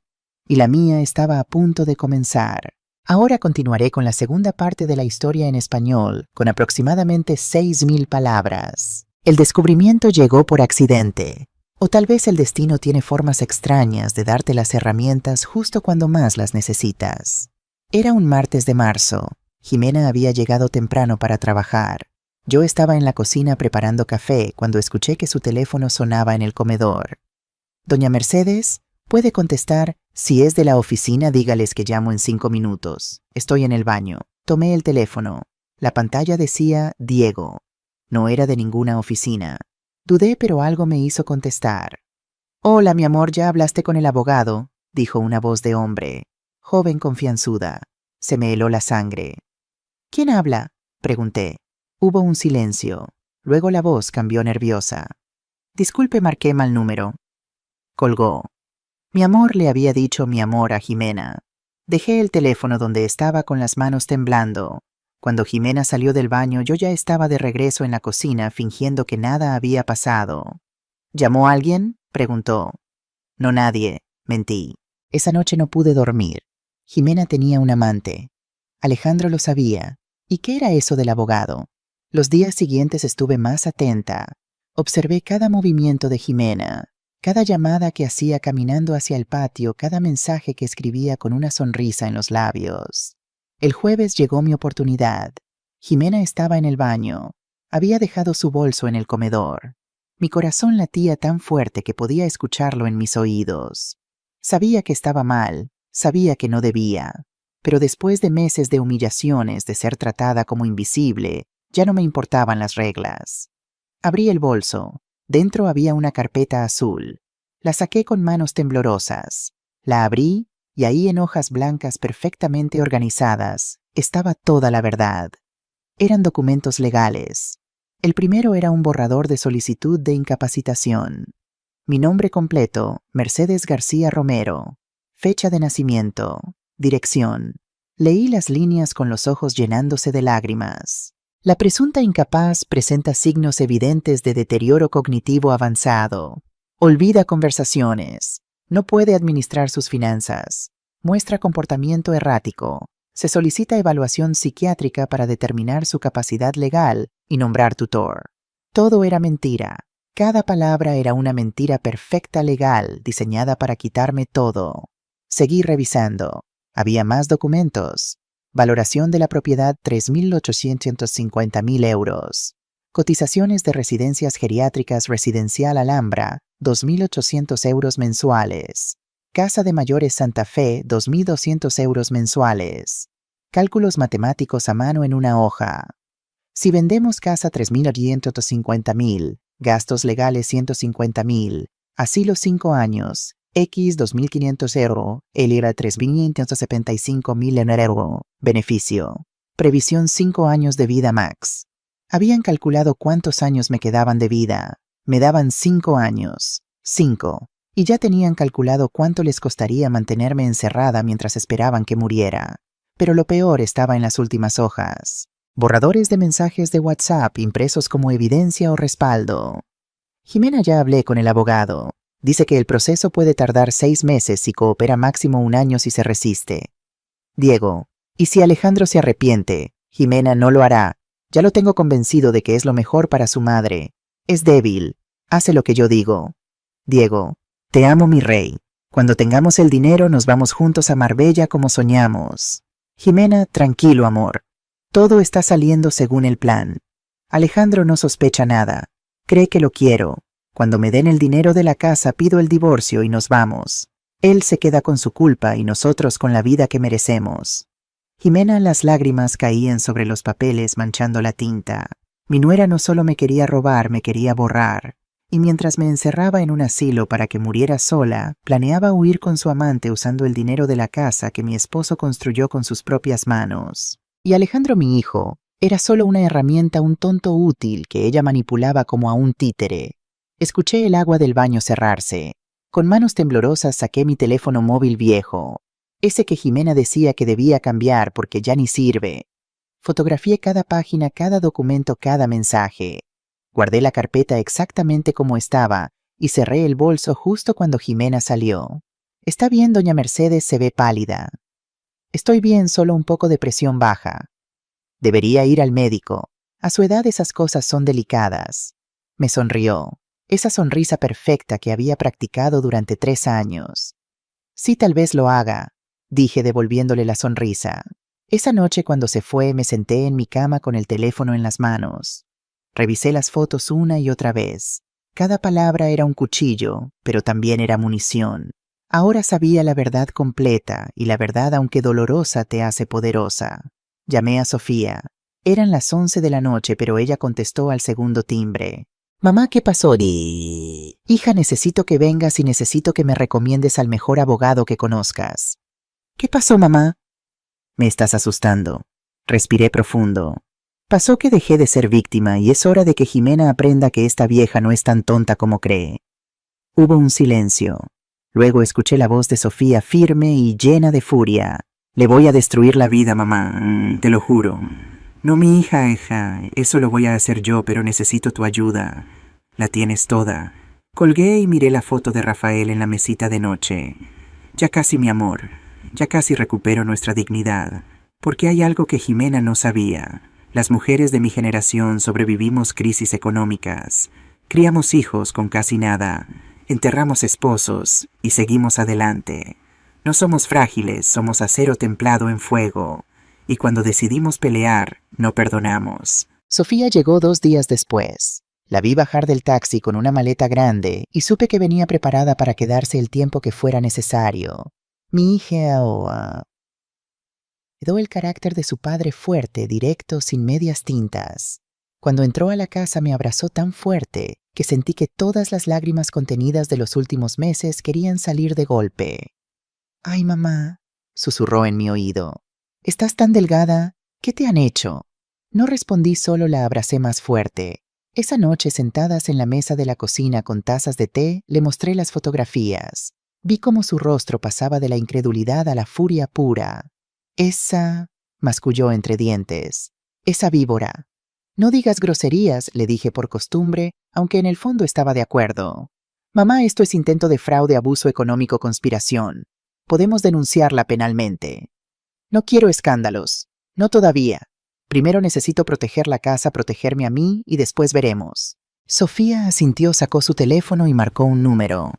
Y la mía estaba a punto de comenzar. Ahora continuaré con la segunda parte de la historia en español, con aproximadamente 6.000 palabras. El descubrimiento llegó por accidente. O tal vez el destino tiene formas extrañas de darte las herramientas justo cuando más las necesitas. Era un martes de marzo. Jimena había llegado temprano para trabajar. Yo estaba en la cocina preparando café cuando escuché que su teléfono sonaba en el comedor. «Doña Mercedes, ¿puede contestar? Si es de la oficina, dígales que llamo en 5 minutos. Estoy en el baño». Tomé el teléfono. La pantalla decía Diego. No era de ninguna oficina. Dudé, pero algo me hizo contestar. «Hola, mi amor, ¿ya hablaste con el abogado?», dijo una voz de hombre, joven, confianzuda. Se me heló la sangre. «¿Quién habla?», pregunté. Hubo un silencio. Luego la voz cambió nerviosa. «Disculpe, marqué mal número». Colgó. «Mi amor», le había dicho mi amor a Jimena. Dejé el teléfono donde estaba con las manos temblando. Cuando Jimena salió del baño, yo ya estaba de regreso en la cocina fingiendo que nada había pasado. «¿Llamó alguien?», preguntó. «No, nadie», mentí. Esa noche no pude dormir. Jimena tenía un amante. Alejandro lo sabía. ¿Y qué era eso del abogado? Los días siguientes estuve más atenta. Observé cada movimiento de Jimena, cada llamada que hacía caminando hacia el patio, cada mensaje que escribía con una sonrisa en los labios. El jueves llegó mi oportunidad. Jimena estaba en el baño. Había dejado su bolso en el comedor. Mi corazón latía tan fuerte que podía escucharlo en mis oídos. Sabía que estaba mal, sabía que no debía, pero después de meses de humillaciones, de ser tratada como invisible, ya no me importaban las reglas. Abrí el bolso. Dentro había una carpeta azul. La saqué con manos temblorosas. La abrí y ahí en hojas blancas perfectamente organizadas estaba toda la verdad. Eran documentos legales. El primero era un borrador de solicitud de incapacitación. Mi nombre completo, Mercedes García Romero. Fecha de nacimiento. Dirección. Leí las líneas con los ojos llenándose de lágrimas. La presunta incapaz presenta signos evidentes de deterioro cognitivo avanzado. Olvida conversaciones. No puede administrar sus finanzas. Muestra comportamiento errático. Se solicita evaluación psiquiátrica para determinar su capacidad legal y nombrar tutor. Todo era mentira. Cada palabra era una mentira perfecta legal diseñada para quitarme todo. Seguí revisando. Había más documentos. Valoración de la propiedad 3.850.000 euros. Cotizaciones de residencias geriátricas Residencial Alhambra, 2.800 euros mensuales. Casa de Mayores Santa Fe, 2.200 euros mensuales. Cálculos matemáticos a mano en una hoja. Si vendemos casa 3.850.000, gastos legales 150.000, asilo 5 años, X 2.500 euros, el IRA 3.575.000 euros, beneficio. Previsión 5 años de vida max. Habían calculado cuántos años me quedaban de vida. Me daban 5 años. 5. Y ya tenían calculado cuánto les costaría mantenerme encerrada mientras esperaban que muriera. Pero lo peor estaba en las últimas hojas. Borradores de mensajes de WhatsApp impresos como evidencia o respaldo. Jimena, ya hablé con el abogado. Dice que el proceso puede tardar 6 meses y coopera máximo 1 año si se resiste. Diego, ¿y si Alejandro se arrepiente? Jimena no lo hará. Ya lo tengo convencido de que es lo mejor para su madre. Es débil. Hace lo que yo digo. Diego, te amo, mi rey. Cuando tengamos el dinero nos vamos juntos a Marbella como soñamos. Jimena, tranquilo, amor. Todo está saliendo según el plan. Alejandro no sospecha nada. Cree que lo quiero. Cuando me den el dinero de la casa pido el divorcio y nos vamos. Él se queda con su culpa y nosotros con la vida que merecemos. Jimena, las lágrimas caían sobre los papeles manchando la tinta. Mi nuera no solo me quería robar, me quería borrar. Y mientras me encerraba en un asilo para que muriera sola, planeaba huir con su amante usando el dinero de la casa que mi esposo construyó con sus propias manos. Y Alejandro, mi hijo, era solo una herramienta, un tonto útil que ella manipulaba como a un títere. Escuché el agua del baño cerrarse. Con manos temblorosas saqué mi teléfono móvil viejo, ese que Jimena decía que debía cambiar porque ya ni sirve. Fotografié cada página, cada documento, cada mensaje. Guardé la carpeta exactamente como estaba y cerré el bolso justo cuando Jimena salió. Está bien, doña Mercedes, se ve pálida. Estoy bien, solo un poco de presión baja. Debería ir al médico. A su edad esas cosas son delicadas. Me sonrió. Esa sonrisa perfecta que había practicado durante 3 años. Sí, tal vez lo haga, dije devolviéndole la sonrisa. Esa noche cuando se fue me senté en mi cama con el teléfono en las manos. Revisé las fotos una y otra vez. Cada palabra era un cuchillo, pero también era munición. Ahora sabía la verdad completa y la verdad, aunque dolorosa, te hace poderosa. Llamé a Sofía. Eran las 11 de la noche, pero ella contestó al segundo timbre. Mamá, ¿qué pasó? Hija, necesito que vengas y necesito que me recomiendes al mejor abogado que conozcas. ¿Qué pasó, mamá? Me estás asustando. Respiré profundo. Pasó que dejé de ser víctima y es hora de que Jimena aprenda que esta vieja no es tan tonta como cree. Hubo un silencio. Luego escuché la voz de Sofía firme y llena de furia. Le voy a destruir la vida, mamá, te lo juro. No, mi hija, eso lo voy a hacer yo, pero necesito tu ayuda. La tienes toda. Colgué y miré la foto de Rafael en la mesita de noche. Ya casi, mi amor. Ya casi recupero nuestra dignidad. Porque hay algo que Jimena no sabía. Las mujeres de mi generación sobrevivimos crisis económicas. Criamos hijos con casi nada. Enterramos esposos y seguimos adelante. No somos frágiles, somos acero templado en fuego. Y cuando decidimos pelear, no perdonamos. Sofía llegó 2 días después. La vi bajar del taxi con una maleta grande y supe que venía preparada para quedarse el tiempo que fuera necesario. Mi hija heredó el carácter de su padre fuerte, directo, sin medias tintas. Cuando entró a la casa me abrazó tan fuerte que sentí que todas las lágrimas contenidas de los últimos meses querían salir de golpe. «Ay, mamá», susurró en mi oído. «Estás tan delgada. ¿Qué te han hecho?» No respondí, solo la abracé más fuerte. Esa noche, sentadas en la mesa de la cocina con tazas de té, le mostré las fotografías. Vi cómo su rostro pasaba de la incredulidad a la furia pura. «Esa», masculló entre dientes, «esa víbora». «No digas groserías», le dije por costumbre, aunque en el fondo estaba de acuerdo. «Mamá, esto es intento de fraude, abuso económico, conspiración. Podemos denunciarla penalmente». «No quiero escándalos. No todavía. Primero necesito proteger la casa, protegerme a mí y después veremos». Sofía asintió, sacó su teléfono y marcó un número.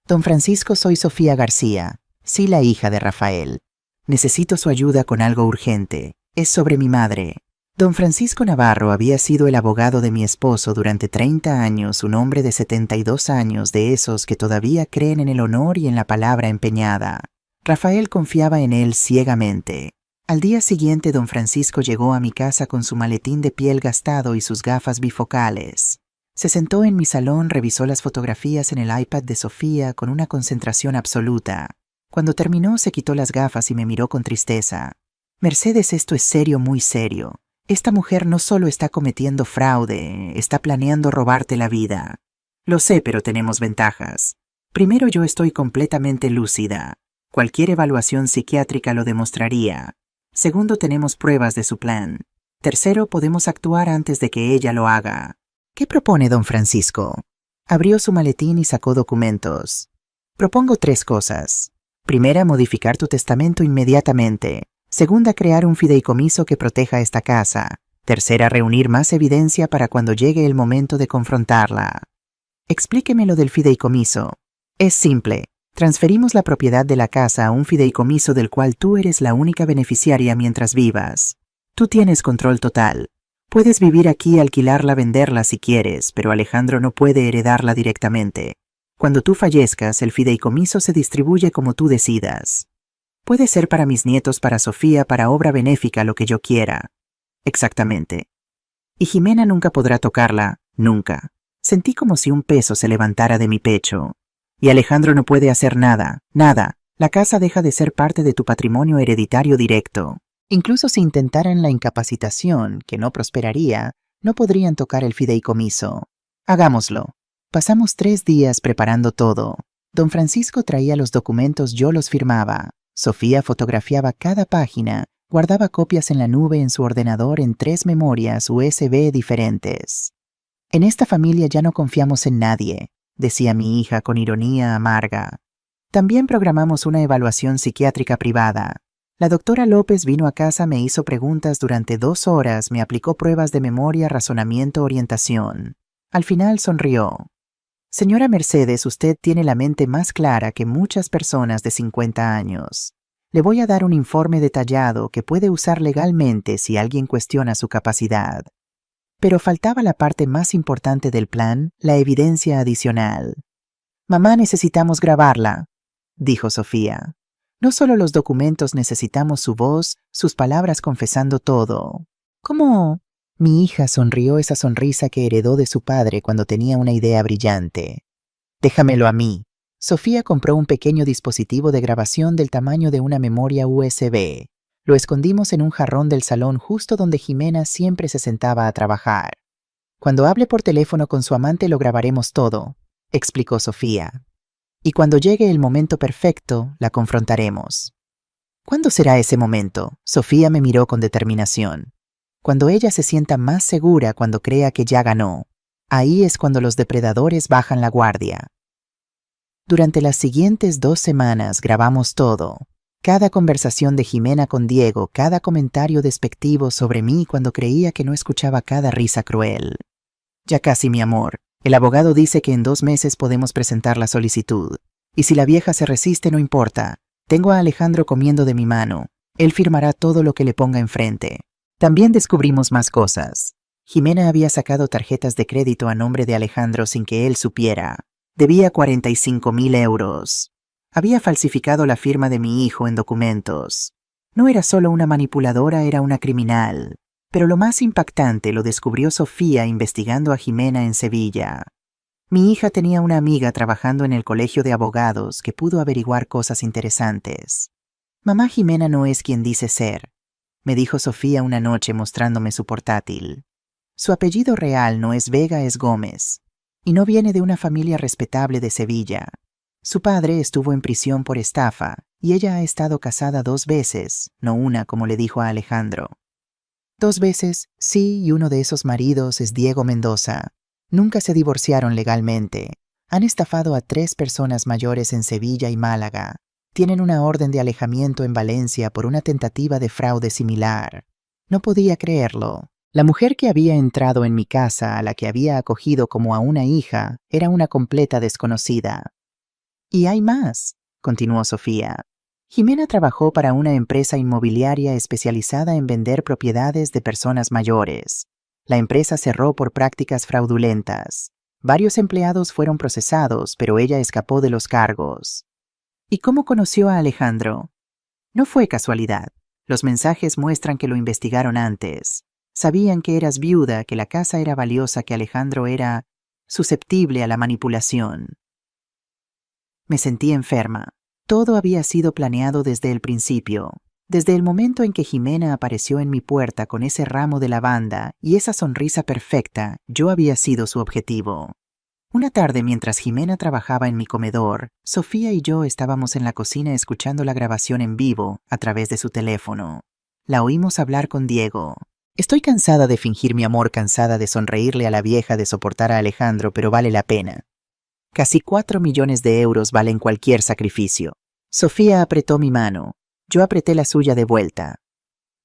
«Don Francisco, soy Sofía García. Sí, la hija de Rafael. Necesito su ayuda con algo urgente. Es sobre mi madre». Don Francisco Navarro había sido el abogado de mi esposo durante 30 años, un hombre de 72 años, de esos que todavía creen en el honor y en la palabra empeñada. Rafael confiaba en él ciegamente. Al día siguiente, don Francisco llegó a mi casa con su maletín de piel gastado y sus gafas bifocales. Se sentó en mi salón, revisó las fotografías en el iPad de Sofía con una concentración absoluta. Cuando terminó, se quitó las gafas y me miró con tristeza. «Mercedes, esto es serio, muy serio. Esta mujer no solo está cometiendo fraude, está planeando robarte la vida. Lo sé, pero tenemos ventajas. Primero, yo estoy completamente lúcida. Cualquier evaluación psiquiátrica lo demostraría. Segundo, tenemos pruebas de su plan. Tercero, podemos actuar antes de que ella lo haga». «¿Qué propone don Francisco?» Abrió su maletín y sacó documentos. «Propongo 3 cosas. Primera, modificar tu testamento inmediatamente. Segunda, crear un fideicomiso que proteja esta casa. Tercera, reunir más evidencia para cuando llegue el momento de confrontarla». «Explíqueme lo del fideicomiso». «Es simple. Transferimos la propiedad de la casa a un fideicomiso del cual tú eres la única beneficiaria mientras vivas. Tú tienes control total. Puedes vivir aquí, alquilarla, venderla si quieres, pero Alejandro no puede heredarla directamente. Cuando tú fallezcas, el fideicomiso se distribuye como tú decidas. Puede ser para mis nietos, para Sofía, para obra benéfica, lo que yo quiera». «Exactamente». «Y Jimena nunca podrá tocarla, nunca». Sentí como si un peso se levantara de mi pecho. «Y Alejandro no puede hacer nada, nada. La casa deja de ser parte de tu patrimonio hereditario directo. Incluso si intentaran la incapacitación, que no prosperaría, no podrían tocar el fideicomiso. Hagámoslo». Pasamos 3 días preparando todo. Don Francisco traía los documentos, yo los firmaba. Sofía fotografiaba cada página, guardaba copias en la nube en su ordenador en 3 memorias USB diferentes. «En esta familia ya no confiamos en nadie», decía mi hija con ironía amarga. También programamos una evaluación psiquiátrica privada. La doctora López vino a casa, me hizo preguntas durante 2 horas, me aplicó pruebas de memoria, razonamiento, orientación. Al final sonrió. «Señora Mercedes, usted tiene la mente más clara que muchas personas de 50 años. Le voy a dar un informe detallado que puede usar legalmente si alguien cuestiona su capacidad». Pero faltaba la parte más importante del plan, la evidencia adicional. «Mamá, necesitamos grabarla», dijo Sofía. «No solo los documentos, necesitamos su voz, sus palabras confesando todo». «¿Cómo?» Mi hija sonrió, esa sonrisa que heredó de su padre cuando tenía una idea brillante. «Déjamelo a mí». Sofía compró un pequeño dispositivo de grabación del tamaño de una memoria USB. Lo escondimos en un jarrón del salón justo donde Jimena siempre se sentaba a trabajar. «Cuando hable por teléfono con su amante lo grabaremos todo», explicó Sofía. «Y cuando llegue el momento perfecto, la confrontaremos». «¿Cuándo será ese momento?», Sofía me miró con determinación. «Cuando ella se sienta más segura, cuando crea que ya ganó. Ahí es cuando los depredadores bajan la guardia». Durante las siguientes 2 semanas grabamos todo. Cada conversación de Jimena con Diego, cada comentario despectivo sobre mí cuando creía que no escuchaba cada risa cruel. «Ya casi, mi amor. El abogado dice que en 2 meses podemos presentar la solicitud. Y si la vieja se resiste, no importa. Tengo a Alejandro comiendo de mi mano. Él firmará todo lo que le ponga enfrente». También descubrimos más cosas.
Jimena había sacado tarjetas de crédito a nombre de Alejandro sin que él supiera. Debía 45.000 euros. Había falsificado la firma de mi hijo en documentos. No era solo una manipuladora, era una criminal. Pero lo más impactante lo descubrió Sofía investigando a Jimena en Sevilla. Mi hija tenía una amiga trabajando en el colegio de abogados que pudo averiguar cosas interesantes. Mamá Jimena no es quien dice ser, me dijo Sofía una noche mostrándome su portátil. Su apellido real no es Vega, es Gómez, y no viene de una familia respetable de Sevilla. Su padre estuvo en prisión por estafa, y ella ha estado casada 2 veces, no una como le dijo a Alejandro. 2 veces, sí, y uno de esos maridos es Diego Mendoza. Nunca se divorciaron legalmente. Han estafado a 3 personas mayores en Sevilla y Málaga. Tienen una orden de alejamiento en Valencia por una tentativa de fraude similar. No podía creerlo. La mujer que había entrado en mi casa, a la que había acogido como a una hija, era una completa desconocida. Y hay más, continuó Sofía. Jimena trabajó para una empresa inmobiliaria especializada en vender propiedades de personas mayores. La empresa cerró por prácticas fraudulentas. Varios empleados fueron procesados, pero ella escapó de los cargos. ¿Y cómo conoció a Alejandro? No fue casualidad. Los mensajes muestran que lo investigaron antes. Sabían que eras viuda, que la casa era valiosa, que Alejandro era susceptible a la manipulación. Me sentí enferma. Todo había sido planeado desde el principio. Desde el momento en que Jimena apareció en mi puerta con ese ramo de lavanda y esa sonrisa perfecta, yo había sido su objetivo. Una tarde, mientras Jimena trabajaba en mi comedor, Sofía y yo estábamos en la cocina escuchando la grabación en vivo a través de su teléfono. La oímos hablar con Diego. Estoy cansada de fingir mi amor, cansada de sonreírle a la vieja, de soportar a Alejandro, pero vale la pena. Casi 4 millones de euros valen cualquier sacrificio. Sofía apretó mi mano. Yo apreté la suya de vuelta.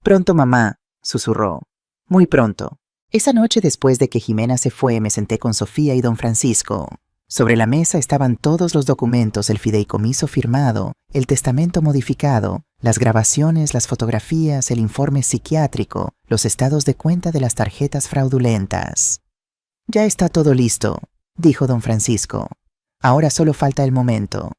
Pronto, mamá, susurró. Muy pronto. Esa noche, después de que Jimena se fue, me senté con Sofía y don Francisco. Sobre la mesa estaban todos los documentos, el fideicomiso firmado, el testamento modificado, las grabaciones, las fotografías, el informe psiquiátrico, los estados de cuenta de las tarjetas fraudulentas. Ya está todo listo, dijo don Francisco. Ahora solo falta el momento.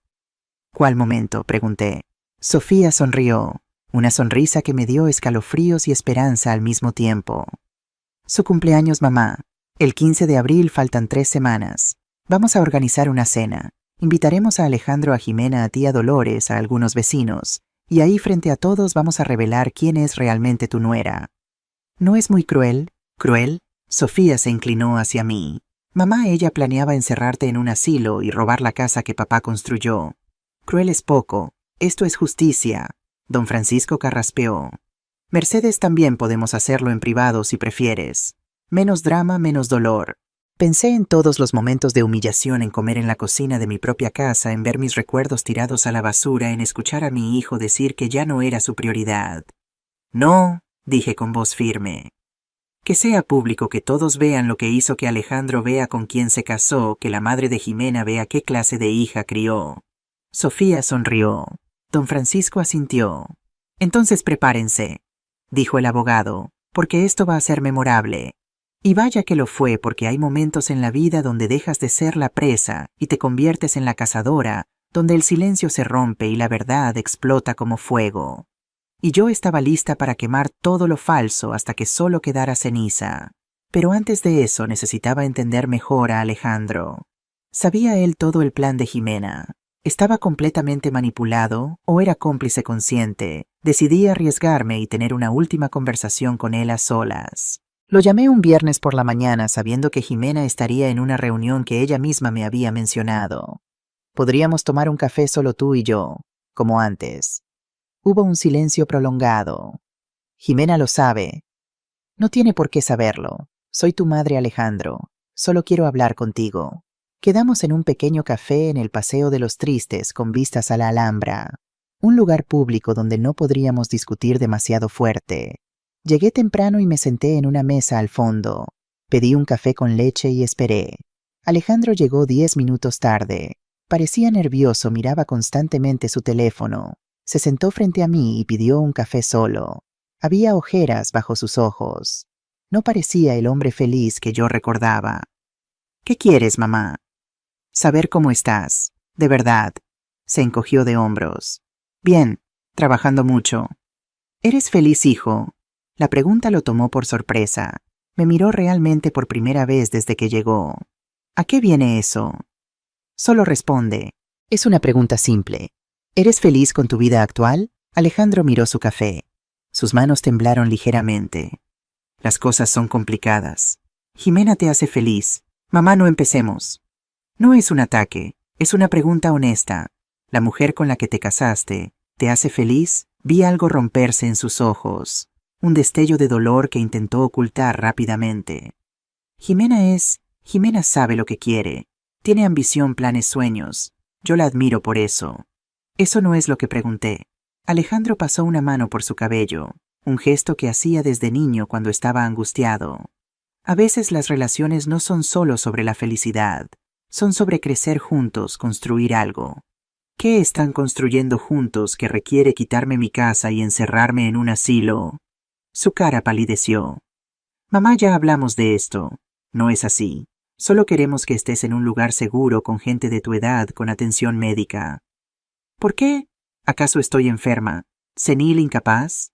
¿Cuál momento?, pregunté. Sofía sonrió, una sonrisa que me dio escalofríos y esperanza al mismo tiempo. Su cumpleaños, mamá. El 15 de abril, faltan 3 semanas. Vamos a organizar una cena. Invitaremos a Alejandro, a Jimena, a tía Dolores, a algunos vecinos, y ahí frente a todos vamos a revelar quién es realmente tu nuera. ¿No es muy cruel? ¿Cruel? Sofía se inclinó hacia mí. Mamá, ella planeaba encerrarte en un asilo y robar la casa que papá construyó. Cruel es poco. Esto es justicia. Don Francisco carraspeó. Mercedes, también podemos hacerlo en privado si prefieres. Menos drama, menos dolor. Pensé en todos los momentos de humillación, en comer en la cocina de mi propia casa, en ver mis recuerdos tirados a la basura, en escuchar a mi hijo decir que ya no era su prioridad. No, dije con voz firme. Que sea público, que todos vean lo que hizo, que Alejandro vea con quién se casó, que la madre de Jimena vea qué clase de hija crió. Sofía sonrió. Don Francisco asintió. Entonces prepárense, dijo el abogado, porque esto va a ser memorable. Y vaya que lo fue, porque hay momentos en la vida donde dejas de ser la presa y te conviertes en la cazadora, donde el silencio se rompe y la verdad explota como fuego. Y yo estaba lista para quemar todo lo falso hasta que solo quedara ceniza. Pero antes de eso necesitaba entender mejor a Alejandro. ¿Sabía él todo el plan de Jimena? ¿Estaba completamente manipulado o era cómplice consciente? Decidí arriesgarme y tener una última conversación con él a solas. Lo llamé un viernes por la mañana sabiendo que Jimena estaría en una reunión que ella misma me había mencionado. Podríamos tomar un café solo tú y yo, como antes. Hubo un silencio prolongado. Jimena lo sabe. No tiene por qué saberlo. Soy tu madre, Alejandro. Solo quiero hablar contigo. Quedamos en un pequeño café en el Paseo de los Tristes con vistas a la Alhambra. Un lugar público donde no podríamos discutir demasiado fuerte. Llegué temprano y me senté en una mesa al fondo. Pedí un café con leche y esperé. Alejandro llegó 10 minutos tarde. Parecía nervioso, miraba constantemente su teléfono. Se sentó frente a mí y pidió un café solo. Había ojeras bajo sus ojos. No parecía el hombre feliz que yo recordaba. ¿Qué quieres, mamá? Saber cómo estás, de verdad. Se encogió de hombros. Bien, trabajando mucho. ¿Eres feliz, hijo? La pregunta lo tomó por sorpresa. Me miró realmente por primera vez desde que llegó. ¿A qué viene eso? Solo responde. Es una pregunta simple. ¿Eres feliz con tu vida actual? Alejandro miró su café. Sus manos temblaron ligeramente. Las cosas son complicadas. Jimena te hace feliz. Mamá, no empecemos. No es un ataque, es una pregunta honesta. ¿La mujer con la que te casaste te hace feliz? Vi algo romperse en sus ojos, un destello de dolor que intentó ocultar rápidamente. Jimena sabe lo que quiere. Tiene ambición, planes, sueños. Yo la admiro por eso. Eso no es lo que pregunté. Alejandro pasó una mano por su cabello, un gesto que hacía desde niño cuando estaba angustiado. A veces las relaciones no son solo sobre la felicidad, son sobre crecer juntos, construir algo. ¿Qué están construyendo juntos que requiere quitarme mi casa y encerrarme en un asilo? Su cara palideció. Mamá, ya hablamos de esto. No es así. Solo queremos que estés en un lugar seguro con gente de tu edad con atención médica. ¿Por qué? ¿Acaso estoy enferma? ¿Senil, incapaz?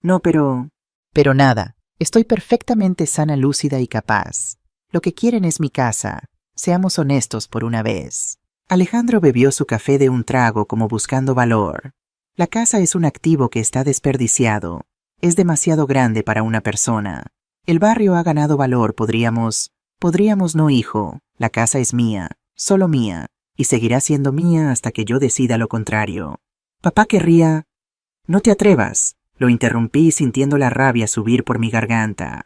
No, pero... Pero nada. Estoy perfectamente sana, lúcida y capaz. Lo que quieren es mi casa. Seamos honestos por una vez. Alejandro bebió su café de un trago como buscando valor. La casa es un activo que está desperdiciado. Es demasiado grande para una persona. El barrio ha ganado valor, podríamos no, hijo. La casa es mía, solo mía, y seguirá siendo mía hasta que yo decida lo contrario. Papá querría... No te atrevas. Lo interrumpí sintiendo la rabia subir por mi garganta.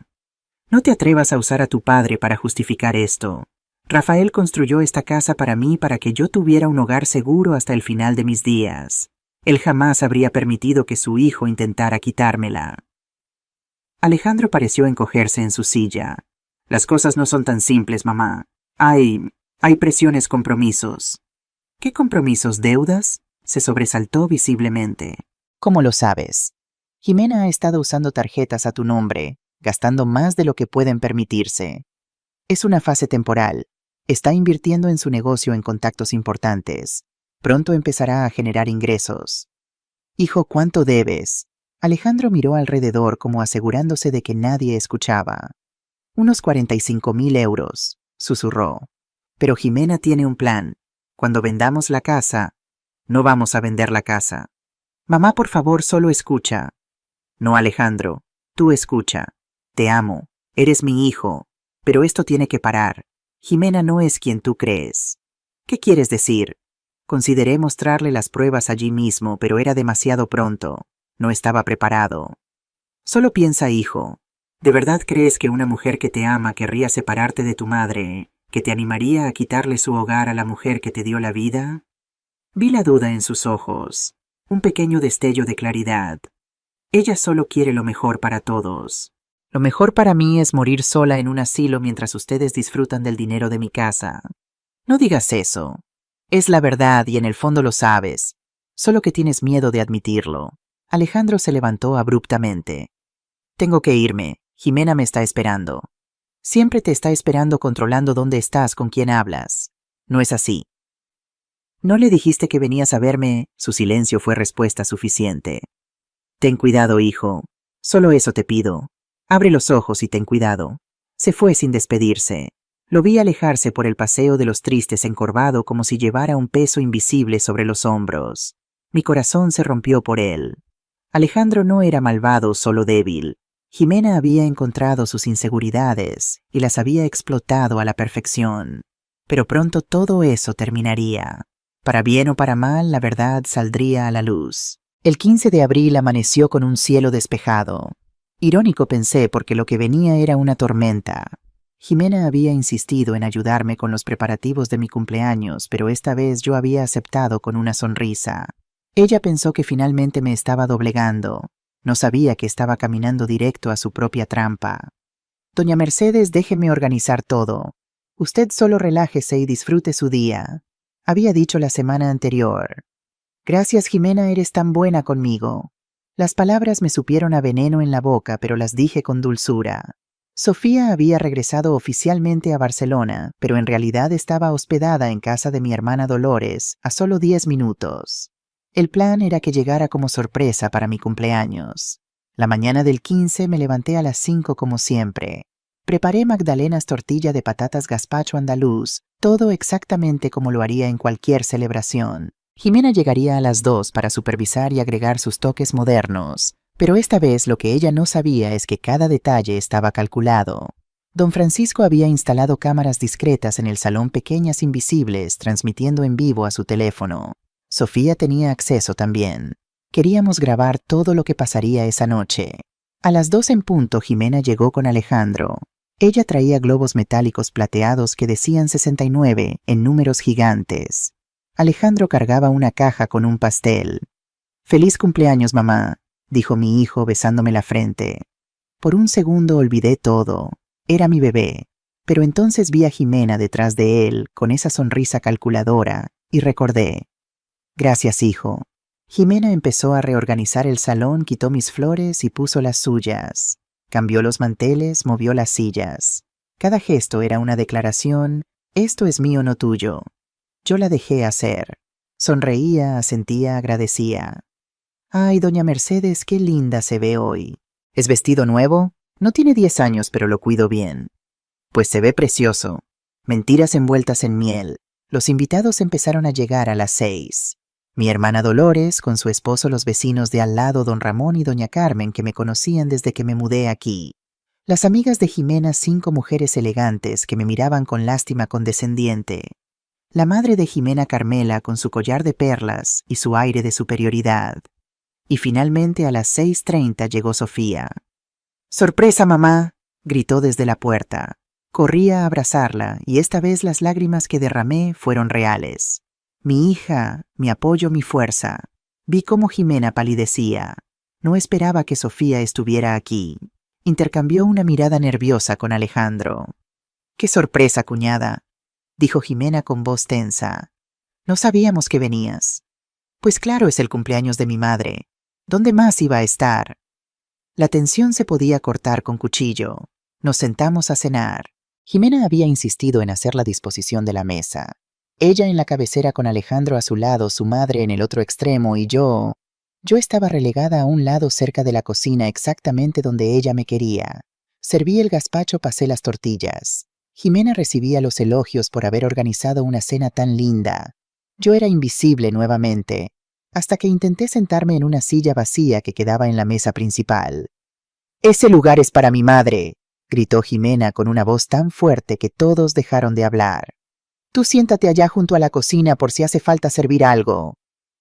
No te atrevas a usar a tu padre para justificar esto. Rafael construyó esta casa para mí para que yo tuviera un hogar seguro hasta el final de mis días. Él jamás habría permitido que su hijo intentara quitármela. Alejandro pareció encogerse en su silla. Las cosas no son tan simples, mamá. Hay presiones, compromisos. ¿Qué compromisos, deudas? Se sobresaltó visiblemente. ¿Cómo lo sabes? Jimena ha estado usando tarjetas a tu nombre, gastando más de lo que pueden permitirse. Es una fase temporal. Está invirtiendo en su negocio en contactos importantes. Pronto empezará a generar ingresos. Hijo, ¿cuánto debes? Alejandro miró alrededor como asegurándose de que nadie escuchaba. Unos 45,000 euros, susurró. Pero Jimena tiene un plan. Cuando vendamos la casa... No vamos a vender la casa. Mamá, por favor, solo escucha. No, Alejandro, tú escucha. Te amo. Eres mi hijo. Pero esto tiene que parar. Jimena no es quien tú crees. ¿Qué quieres decir? Consideré mostrarle las pruebas allí mismo, pero era demasiado pronto. No estaba preparado. Solo piensa, hijo. ¿De verdad crees que una mujer que te ama querría separarte de tu madre, que te animaría a quitarle su hogar a la mujer que te dio la vida? Vi la duda en sus ojos, un pequeño destello de claridad. Ella solo quiere lo mejor para todos. Lo mejor para mí es morir sola en un asilo mientras ustedes disfrutan del dinero de mi casa. No digas eso. Es la verdad y en el fondo lo sabes, solo que tienes miedo de admitirlo. Alejandro se levantó abruptamente. Tengo que irme. Jimena me está esperando. Siempre te está esperando, controlando dónde estás, con quién hablas. No es así. ¿No le dijiste que venías a verme? Su silencio fue respuesta suficiente. Ten cuidado, hijo. Solo eso te pido. Abre los ojos y ten cuidado. Se fue sin despedirse. Lo vi alejarse por el paseo de los tristes encorvado como si llevara un peso invisible sobre los hombros. Mi corazón se rompió por él. Alejandro no era malvado, solo débil. Jimena había encontrado sus inseguridades y las había explotado a la perfección. Pero pronto todo eso terminaría. Para bien o para mal, la verdad saldría a la luz. El 15 de abril amaneció con un cielo despejado. Irónico, pensé, porque lo que venía era una tormenta. Jimena había insistido en ayudarme con los preparativos de mi cumpleaños, pero esta vez yo había aceptado con una sonrisa. Ella pensó que finalmente me estaba doblegando. No sabía que estaba caminando directo a su propia trampa. Doña Mercedes, déjeme organizar todo. Usted solo relájese y disfrute su día. Había dicho la semana anterior. Gracias, Jimena, eres tan buena conmigo. Las palabras me supieron a veneno en la boca, pero las dije con dulzura.
Sofía había regresado oficialmente a Barcelona, pero en realidad estaba hospedada en casa de mi hermana Dolores, a solo 10 minutos. El plan era que llegara como sorpresa para mi cumpleaños. La mañana del 15 me levanté a las 5 como siempre. Preparé magdalenas tortilla de patatas gazpacho andaluz, todo exactamente como lo haría en cualquier celebración. Jimena llegaría a las 2 para supervisar y agregar sus toques modernos, pero esta vez lo que ella no sabía es que cada detalle estaba calculado. Don Francisco había instalado cámaras discretas en el salón pequeñas invisibles, transmitiendo en vivo a su teléfono. Sofía tenía acceso también. Queríamos grabar todo lo que pasaría esa noche. A las 2 en punto, Jimena llegó con Alejandro. Ella traía globos metálicos plateados que decían 69 en números gigantes. Alejandro cargaba una caja con un pastel. «Feliz cumpleaños, mamá», dijo mi hijo besándome la frente. Por un segundo olvidé todo. Era mi bebé. Pero entonces vi a Jimena detrás de él, con esa sonrisa calculadora, y recordé. «Gracias, hijo». Jimena empezó a reorganizar el salón, quitó mis flores y puso las suyas. Cambió los manteles, movió las sillas. Cada gesto era una declaración: «Esto es mío, no tuyo». Yo la dejé hacer. Sonreía, asentía, agradecía. «Ay, doña Mercedes, qué linda se ve hoy. ¿Es vestido nuevo? No tiene 10 años, pero lo cuido bien». «Pues se ve precioso». Mentiras envueltas en miel. Los invitados empezaron a llegar a las 6. Mi hermana Dolores, con su esposo, los vecinos de al lado, don Ramón y doña Carmen, que me conocían desde que me mudé aquí. Las amigas de Jimena, 5 mujeres elegantes que me miraban con lástima condescendiente. La madre de Jimena, Carmela, con su collar de perlas y su aire de superioridad. Y finalmente a las 6:30 llegó Sofía. «¡Sorpresa, mamá!», gritó desde la puerta. Corrí a abrazarla y esta vez las lágrimas que derramé fueron reales. Mi hija, mi apoyo, mi fuerza. Vi cómo Jimena palidecía. No esperaba que Sofía estuviera aquí. Intercambió una mirada nerviosa con Alejandro. «¡Qué sorpresa, cuñada!», dijo Jimena con voz tensa. «No sabíamos que venías». «Pues claro, es el cumpleaños de mi madre. ¿Dónde más iba a estar?». La tensión se podía cortar con cuchillo. Nos sentamos a cenar. Jimena había insistido en hacer la disposición de la mesa. Ella en la cabecera con Alejandro a su lado, su madre en el otro extremo y yo estaba relegada a un lado cerca de la cocina, exactamente donde ella me quería. Serví el gazpacho, pasé las tortillas. Jimena recibía los elogios por haber organizado una cena tan linda. Yo era invisible nuevamente, hasta que intenté sentarme en una silla vacía que quedaba en la mesa principal. «Ese lugar es para mi madre», gritó Jimena con una voz tan fuerte que todos dejaron de hablar. «Tú siéntate allá junto a la cocina por si hace falta servir algo».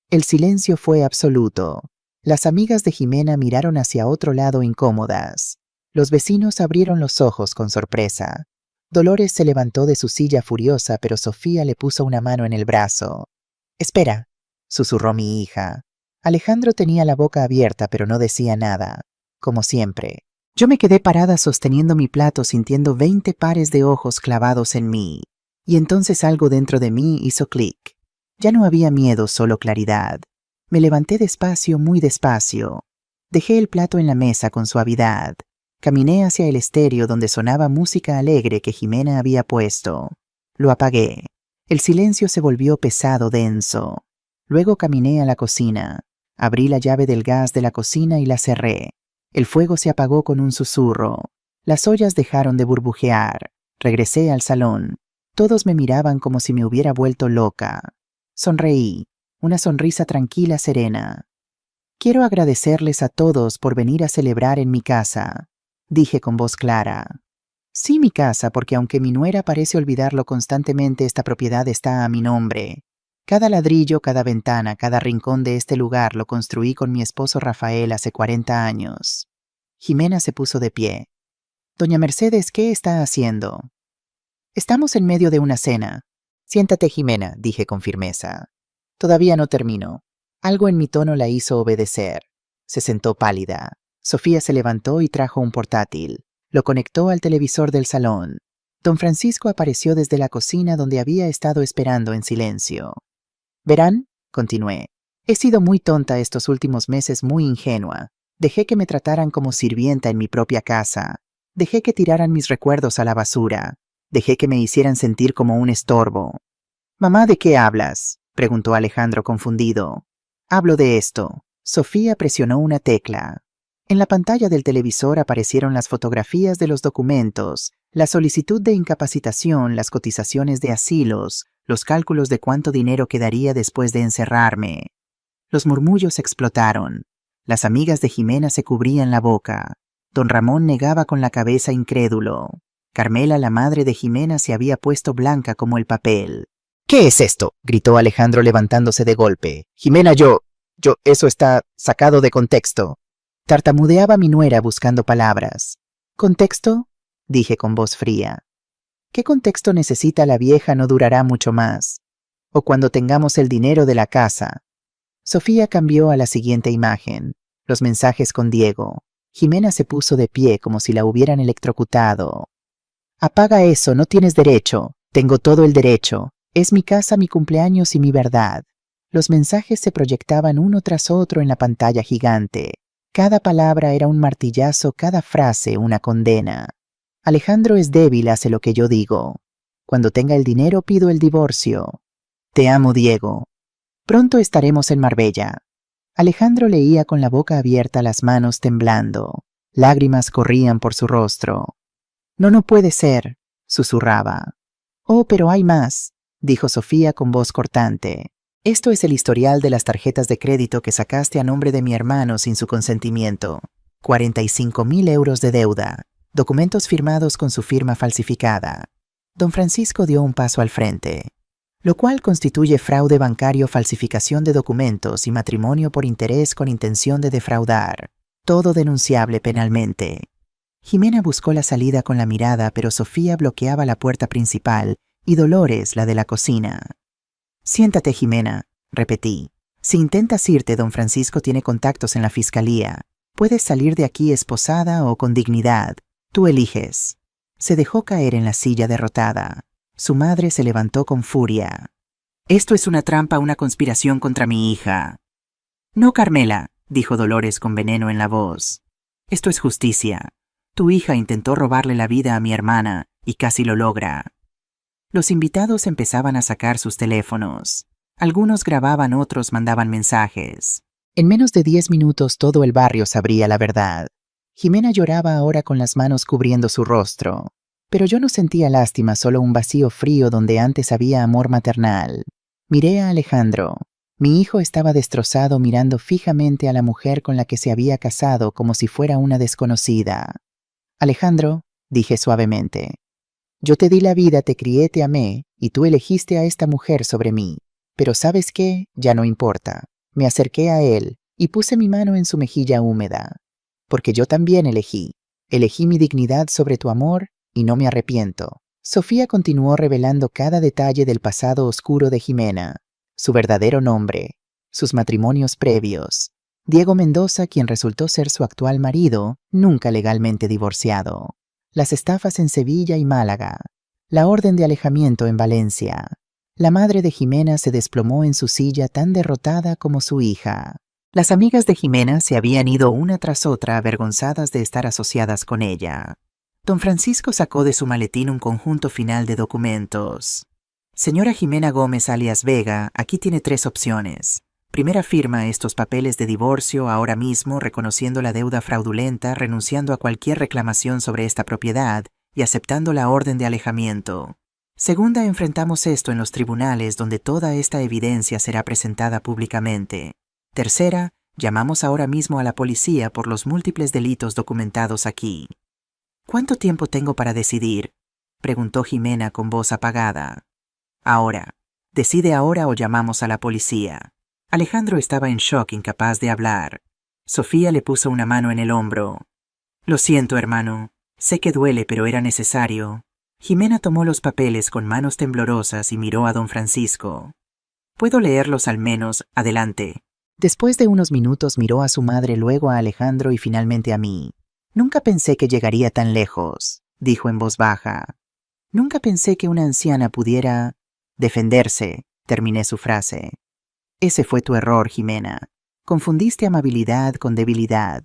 El silencio fue absoluto. Las amigas de Jimena miraron hacia otro lado incómodas. Los vecinos abrieron los ojos con sorpresa. Dolores se levantó de su silla furiosa, pero Sofía le puso una mano en el brazo. «Espera», susurró mi hija. Alejandro tenía la boca abierta, pero no decía nada, como siempre. Yo me quedé parada sosteniendo mi plato, sintiendo 20 pares de ojos clavados en mí. Y entonces algo dentro de mí hizo clic. Ya no había miedo, solo claridad. Me levanté despacio, muy despacio. Dejé el plato en la mesa con suavidad. Caminé hacia el estéreo donde sonaba música alegre que Jimena había puesto. Lo apagué. El silencio se volvió pesado, denso. Luego caminé a la cocina. Abrí la llave del gas de la cocina y la cerré. El fuego se apagó con un susurro. Las ollas dejaron de burbujear. Regresé al salón. Todos me miraban como si me hubiera vuelto loca. Sonreí, una sonrisa tranquila, serena. «Quiero agradecerles a todos por venir a celebrar en mi casa», dije con voz clara. «Sí, mi casa, porque aunque mi nuera parece olvidarlo constantemente, esta propiedad está a mi nombre. Cada ladrillo, cada ventana, cada rincón de este lugar lo construí con mi esposo Rafael hace 40 años». Jimena se puso de pie. «Doña Mercedes, ¿qué está haciendo?» «Estamos en medio de una cena». «Siéntate, Jimena», dije con firmeza. «Todavía no termino». Algo en mi tono la hizo obedecer. Se sentó pálida. Sofía se levantó y trajo un portátil. Lo conectó al televisor del salón. Don Francisco apareció desde la cocina donde había estado esperando en silencio. «Verán», continué, «he sido muy tonta estos últimos meses, muy ingenua. Dejé que me trataran como sirvienta en mi propia casa. Dejé que tiraran mis recuerdos a la basura. Dejé que me hicieran sentir como un estorbo. «Mamá, ¿de qué hablas?», preguntó Alejandro confundido. «Hablo de esto». Sofía presionó una tecla. En la pantalla del televisor aparecieron las fotografías de los documentos, la solicitud de incapacitación, las cotizaciones de asilos, los cálculos de cuánto dinero quedaría después de encerrarme. Los murmullos explotaron. Las amigas de Jimena se cubrían la boca. Don Ramón negaba con la cabeza incrédulo. Carmela, la madre de Jimena, se había puesto blanca como el papel. «¿Qué es esto?», gritó Alejandro levantándose de golpe. «Jimena, eso está sacado de contexto». Tartamudeaba mi nuera buscando palabras. «¿Contexto?», dije con voz fría. «¿Qué contexto necesita la vieja? No durará mucho más. O cuando tengamos el dinero de la casa». Sofía cambió a la siguiente imagen. Los mensajes con Diego. Jimena se puso de pie como si la hubieran electrocutado. «Apaga eso, no tienes derecho». «Tengo todo el derecho. Es mi casa, mi cumpleaños y mi verdad». Los mensajes se proyectaban uno tras otro en la pantalla gigante. Cada palabra era un martillazo, cada frase una condena. «Alejandro es débil, hace lo que yo digo. Cuando tenga el dinero pido el divorcio. Te amo, Diego. Pronto estaremos en Marbella». Alejandro leía con la boca abierta, las manos temblando. Lágrimas corrían por su rostro. No puede ser», susurraba. «Oh, pero hay más», dijo Sofía con voz cortante. «Esto es el historial de las tarjetas de crédito que sacaste a nombre de mi hermano sin su consentimiento. 45.000 euros de deuda. Documentos firmados con su firma falsificada». Don Francisco dio un paso al frente. «Lo cual constituye fraude bancario, falsificación de documentos y matrimonio por interés con intención de defraudar. Todo denunciable penalmente». Jimena buscó la salida con la mirada, pero Sofía bloqueaba la puerta principal y Dolores la de la cocina. «Siéntate, Jimena», repetí. «Si intentas irte, don Francisco tiene contactos en la fiscalía. Puedes salir de aquí esposada o con dignidad. Tú eliges». Se dejó caer en la silla derrotada. Su madre se levantó con furia. «Esto es una trampa, una conspiración contra mi hija». «No, Carmela», dijo Dolores con veneno en la voz. «Esto es justicia. Tu hija intentó robarle la vida a mi hermana y casi lo logra». Los invitados empezaban a sacar sus teléfonos. Algunos grababan, otros mandaban mensajes. En menos de 10 minutos todo el barrio sabría la verdad. Jimena lloraba ahora con las manos cubriendo su rostro. Pero yo no sentía lástima, solo un vacío frío donde antes había amor maternal. Miré a Alejandro. Mi hijo estaba destrozado mirando fijamente a la mujer con la que se había casado como si fuera una desconocida. «Alejandro», dije suavemente, «yo te di la vida, te crié, te amé, y tú elegiste a esta mujer sobre mí. Pero ¿sabes qué? Ya no importa». Me acerqué a él y puse mi mano en su mejilla húmeda. «Porque yo también elegí. Elegí mi dignidad sobre tu amor y no me arrepiento». Sofía continuó revelando cada detalle del pasado oscuro de Jimena, su verdadero nombre, sus matrimonios previos. Diego Mendoza, quien resultó ser su actual marido, nunca legalmente divorciado. Las estafas en Sevilla y Málaga. La orden de alejamiento en Valencia. La madre de Jimena se desplomó en su silla tan derrotada como su hija. Las amigas de Jimena se habían ido una tras otra avergonzadas de estar asociadas con ella. Don Francisco sacó de su maletín un conjunto final de documentos. «Señora Jimena Gómez alias Vega, aquí tiene 3 opciones. Primera, firma estos papeles de divorcio ahora mismo, reconociendo la deuda fraudulenta, renunciando a cualquier reclamación sobre esta propiedad y aceptando la orden de alejamiento. Segunda, enfrentamos esto en los tribunales donde toda esta evidencia será presentada públicamente. Tercera, llamamos ahora mismo a la policía por los múltiples delitos documentados aquí». «¿Cuánto tiempo tengo para decidir?», preguntó Jimena con voz apagada. «Ahora. Decide ahora o llamamos a la policía». Alejandro estaba en shock, incapaz de hablar. Sofía le puso una mano en el hombro. «Lo siento, hermano. Sé que duele, pero era necesario». Jimena tomó los papeles con manos temblorosas y miró a don Francisco. «¿Puedo leerlos al menos? Adelante». Después de unos minutos miró a su madre, luego a Alejandro y finalmente a mí. «Nunca pensé que llegaría tan lejos», dijo en voz baja. «Nunca pensé que una anciana pudiera defenderse», terminé su frase. «Ese fue tu error, Jimena. Confundiste amabilidad con debilidad.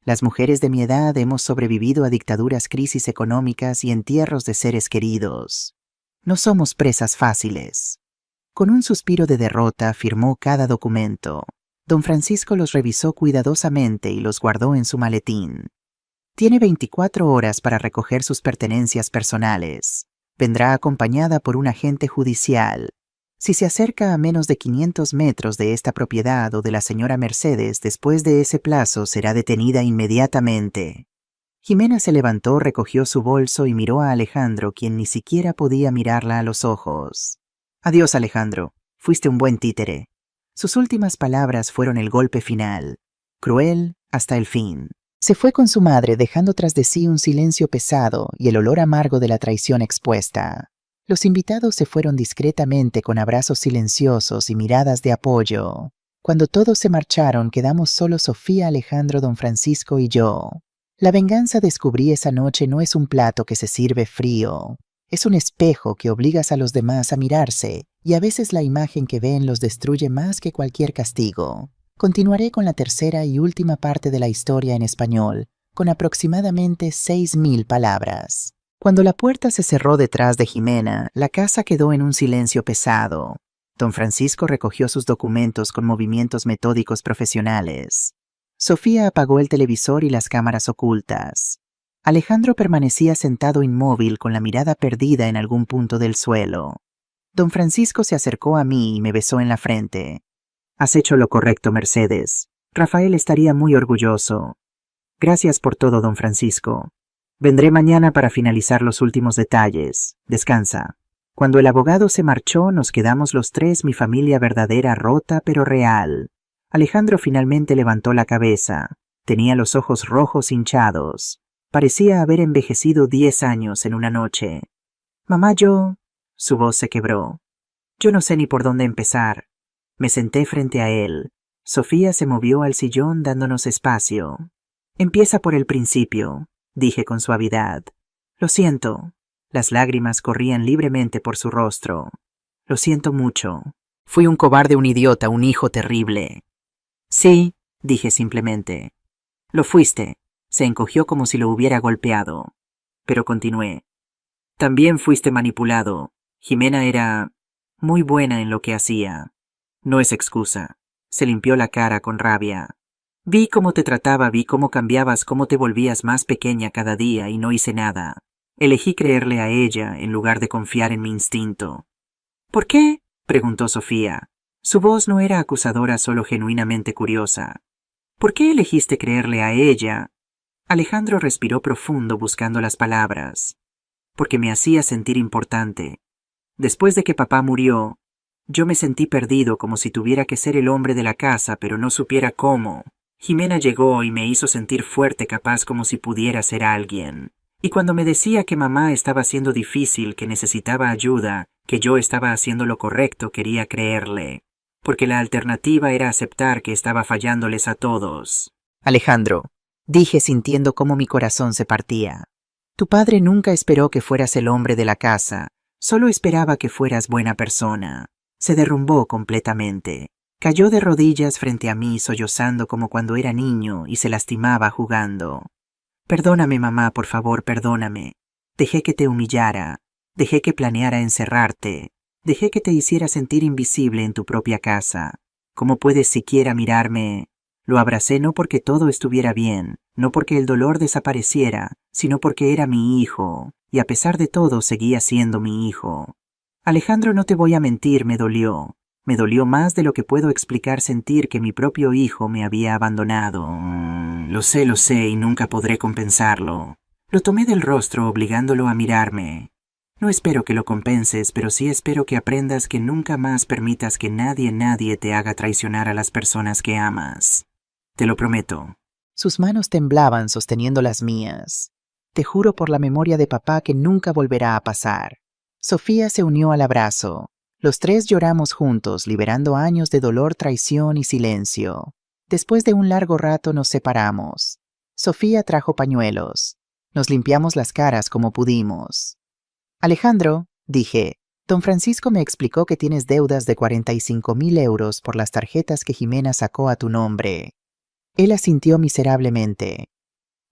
Las mujeres de mi edad hemos sobrevivido a dictaduras, crisis económicas y entierros de seres queridos. No somos presas fáciles. Con un suspiro de derrota firmó cada documento. Don Francisco los revisó cuidadosamente y los guardó en su maletín. Tiene 24 horas para recoger sus pertenencias personales. Vendrá acompañada por un agente judicial. Si se acerca a menos de 500 metros de esta propiedad o de la señora Mercedes después de ese plazo, será detenida inmediatamente. Jimena se levantó, recogió su bolso y miró a Alejandro, quien ni siquiera podía mirarla a los ojos. Adiós, Alejandro. Fuiste un buen títere. Sus últimas palabras fueron el golpe final, cruel hasta el fin. Se fue con su madre, dejando tras de sí un silencio pesado y el olor amargo de la traición expuesta. Los invitados se fueron discretamente con abrazos silenciosos y miradas de apoyo. Cuando todos se marcharon, quedamos solo Sofía, Alejandro, don Francisco y yo. La venganza, descubrí esa noche, no es un plato que se sirve frío. Es un espejo que obligas a los demás a mirarse, y a veces la imagen que ven los destruye más que cualquier castigo. Continuaré con la tercera y última parte de la historia en español, con aproximadamente 6.000 palabras. Cuando la puerta se cerró detrás de Jimena, la casa quedó en un silencio pesado. Don Francisco recogió sus documentos con movimientos metódicos profesionales. Sofía apagó el televisor y las cámaras ocultas. Alejandro permanecía sentado inmóvil con la mirada perdida en algún punto del suelo. Don Francisco se acercó a mí y me besó en la frente. Has hecho lo correcto, Mercedes. Rafael estaría muy orgulloso. Gracias por todo, don Francisco. Vendré mañana para finalizar los últimos detalles. Descansa. Cuando el abogado se marchó, nos quedamos los tres, mi familia verdadera, rota pero real. Alejandro finalmente levantó la cabeza. Tenía los ojos rojos hinchados. Parecía haber envejecido 10 años en una noche. Mamá, yo... Su voz se quebró. Yo no sé ni por dónde empezar. Me senté frente a él. Sofía se movió al sillón dándonos espacio. Empieza por el principio, dije con suavidad. Lo siento. Las lágrimas corrían libremente por su rostro. Lo siento mucho. Fui un cobarde, un idiota, un hijo terrible. Sí, dije simplemente. Lo fuiste. Se encogió como si lo hubiera golpeado. Pero continué. También fuiste manipulado. Jimena era muy buena en lo que hacía. No es excusa. Se limpió la cara con rabia. Vi cómo te trataba, vi cómo cambiabas, cómo te volvías más pequeña cada día y no hice nada. Elegí creerle a ella en lugar de confiar en mi instinto. ¿Por qué?, preguntó Sofía. Su voz no era acusadora, solo genuinamente curiosa. ¿Por qué elegiste creerle a ella? Alejandro respiró profundo buscando las palabras. Porque me hacía sentir importante. Después de que papá murió, yo me sentí perdido, como si tuviera que ser el hombre de la casa, pero no supiera cómo. Jimena llegó y me hizo sentir fuerte, capaz, como si pudiera ser alguien. Y cuando me decía que mamá estaba siendo difícil, que necesitaba ayuda, que yo estaba haciendo lo correcto, quería creerle. Porque la alternativa era aceptar que estaba fallándoles a todos. Alejandro, dije sintiendo cómo mi corazón se partía. Tu padre nunca esperó que fueras el hombre de la casa, solo esperaba que fueras buena persona. Se derrumbó completamente. Cayó de rodillas frente a mí, sollozando como cuando era niño y se lastimaba jugando. Perdóname, mamá, por favor, perdóname. Dejé que te humillara, dejé que planeara encerrarte, dejé que te hiciera sentir invisible en tu propia casa. ¿Cómo puedes siquiera mirarme? Lo abracé no porque todo estuviera bien, no porque el dolor desapareciera, sino porque era mi hijo, y a pesar de todo seguía siendo mi hijo. Alejandro, no te voy a mentir, me dolió. Me dolió más de lo que puedo explicar sentir que mi propio hijo me había abandonado. Lo sé, y nunca podré compensarlo. Lo tomé del rostro, obligándolo a mirarme. No espero que lo compenses, pero sí espero que aprendas que nunca más permitas que nadie te haga traicionar a las personas que amas. Te lo prometo. Sus manos temblaban sosteniendo las mías. Te juro por la memoria de papá que nunca volverá a pasar. Sofía se unió al abrazo. Los tres lloramos juntos, liberando años de dolor, traición y silencio. Después de un largo rato nos separamos. Sofía trajo pañuelos. Nos limpiamos las caras como pudimos. Alejandro, dije, don Francisco me explicó que tienes deudas de 45.000 euros por las tarjetas que Jimena sacó a tu nombre. Él asintió miserablemente.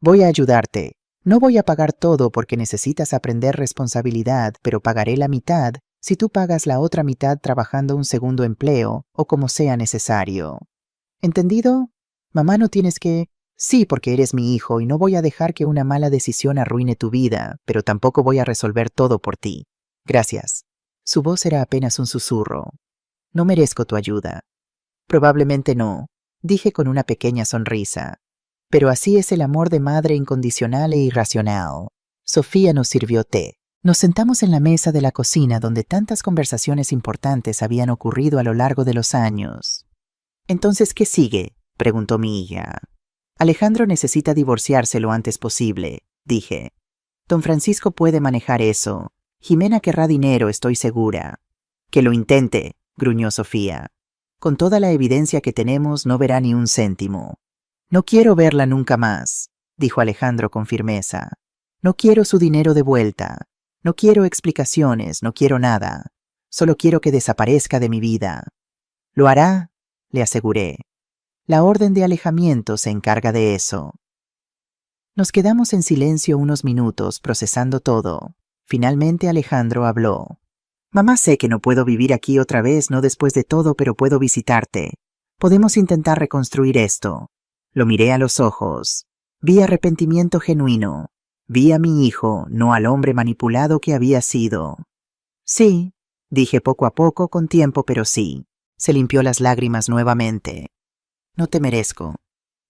Voy a ayudarte. No voy a pagar todo porque necesitas aprender responsabilidad, pero pagaré la mitad si tú pagas la otra mitad trabajando un segundo empleo o como sea necesario. ¿Entendido? Mamá, no tienes que... Sí, porque eres mi hijo y no voy a dejar que una mala decisión arruine tu vida, pero tampoco voy a resolver todo por ti. Gracias. Su voz era apenas un susurro. No merezco tu ayuda. Probablemente no, dije con una pequeña sonrisa. Pero así es el amor de madre incondicional e irracional. Sofía nos sirvió té. Nos sentamos en la mesa de la cocina donde tantas conversaciones importantes habían ocurrido a lo largo de los años. «Entonces, ¿qué sigue?», preguntó mi hija. «Alejandro necesita divorciarse lo antes posible», dije. «Don Francisco puede manejar eso. Jimena querrá dinero, estoy segura». «Que lo intente», gruñó Sofía. «Con toda la evidencia que tenemos, no verá ni un céntimo». «No quiero verla nunca más», dijo Alejandro con firmeza. «No quiero su dinero de vuelta. No quiero explicaciones, no quiero nada. Solo quiero que desaparezca de mi vida». «Lo hará», le aseguré. «La orden de alejamiento se encarga de eso». Nos quedamos en silencio unos minutos procesando todo. Finalmente Alejandro habló. «Mamá, sé que no puedo vivir aquí otra vez, no después de todo, pero puedo visitarte. Podemos intentar reconstruir esto». Lo miré a los ojos. Vi arrepentimiento genuino. Vi a mi hijo, no al hombre manipulado que había sido. «Sí», dije poco a poco, con tiempo, pero sí. Se limpió las lágrimas nuevamente. «No te merezco».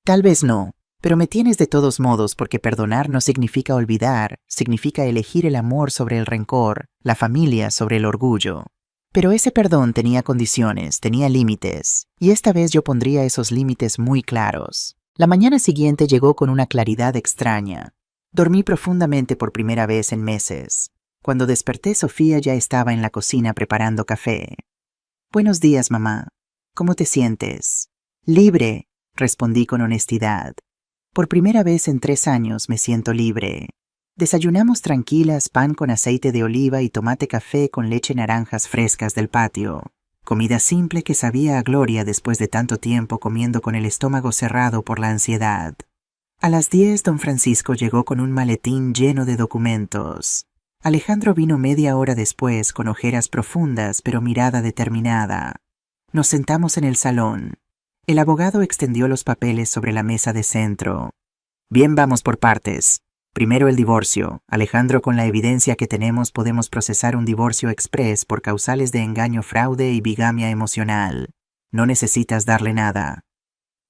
«Tal vez no, pero me tienes de todos modos porque perdonar no significa olvidar, significa elegir el amor sobre el rencor, la familia sobre el orgullo». Pero ese perdón tenía condiciones, tenía límites, y esta vez yo pondría esos límites muy claros. La mañana siguiente llegó con una claridad extraña. Dormí profundamente por primera vez en meses. Cuando desperté, Sofía ya estaba en la cocina preparando café. «Buenos días, mamá. ¿Cómo te sientes?» «Libre», respondí con honestidad. «Por primera vez en 3 años me siento libre». Desayunamos tranquilas, pan con aceite de oliva y tomate café con leche naranjas frescas del patio. Comida simple que sabía a gloria después de tanto tiempo comiendo con el estómago cerrado por la ansiedad. A las 10 don Francisco llegó con un maletín lleno de documentos. Alejandro vino media hora después con ojeras profundas pero mirada determinada. Nos sentamos en el salón. El abogado extendió los papeles sobre la mesa de centro. «Bien, vamos por partes. Primero el divorcio. Alejandro, con la evidencia que tenemos podemos procesar un divorcio express por causales de engaño, fraude y bigamia emocional. No necesitas darle nada».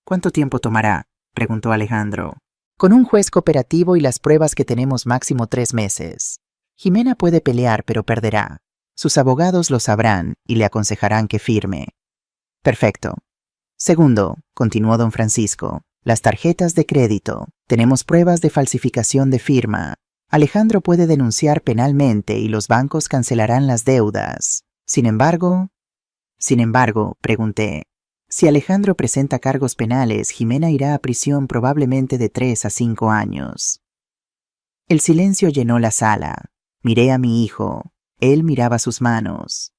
«¿Cuánto tiempo tomará?», preguntó Alejandro. «Con un juez cooperativo y las pruebas que tenemos, máximo 3 meses. Jimena puede pelear, pero perderá. Sus abogados lo sabrán y le aconsejarán que firme». «Perfecto. Segundo», continuó don Francisco, «las tarjetas de crédito. Tenemos pruebas de falsificación de firma. Alejandro puede denunciar penalmente y los bancos cancelarán las deudas. Sin embargo, pregunté, si Alejandro presenta cargos penales, Jimena irá a prisión probablemente de 3 a 5 años. El silencio llenó la sala. Miré a mi hijo. Él miraba sus manos.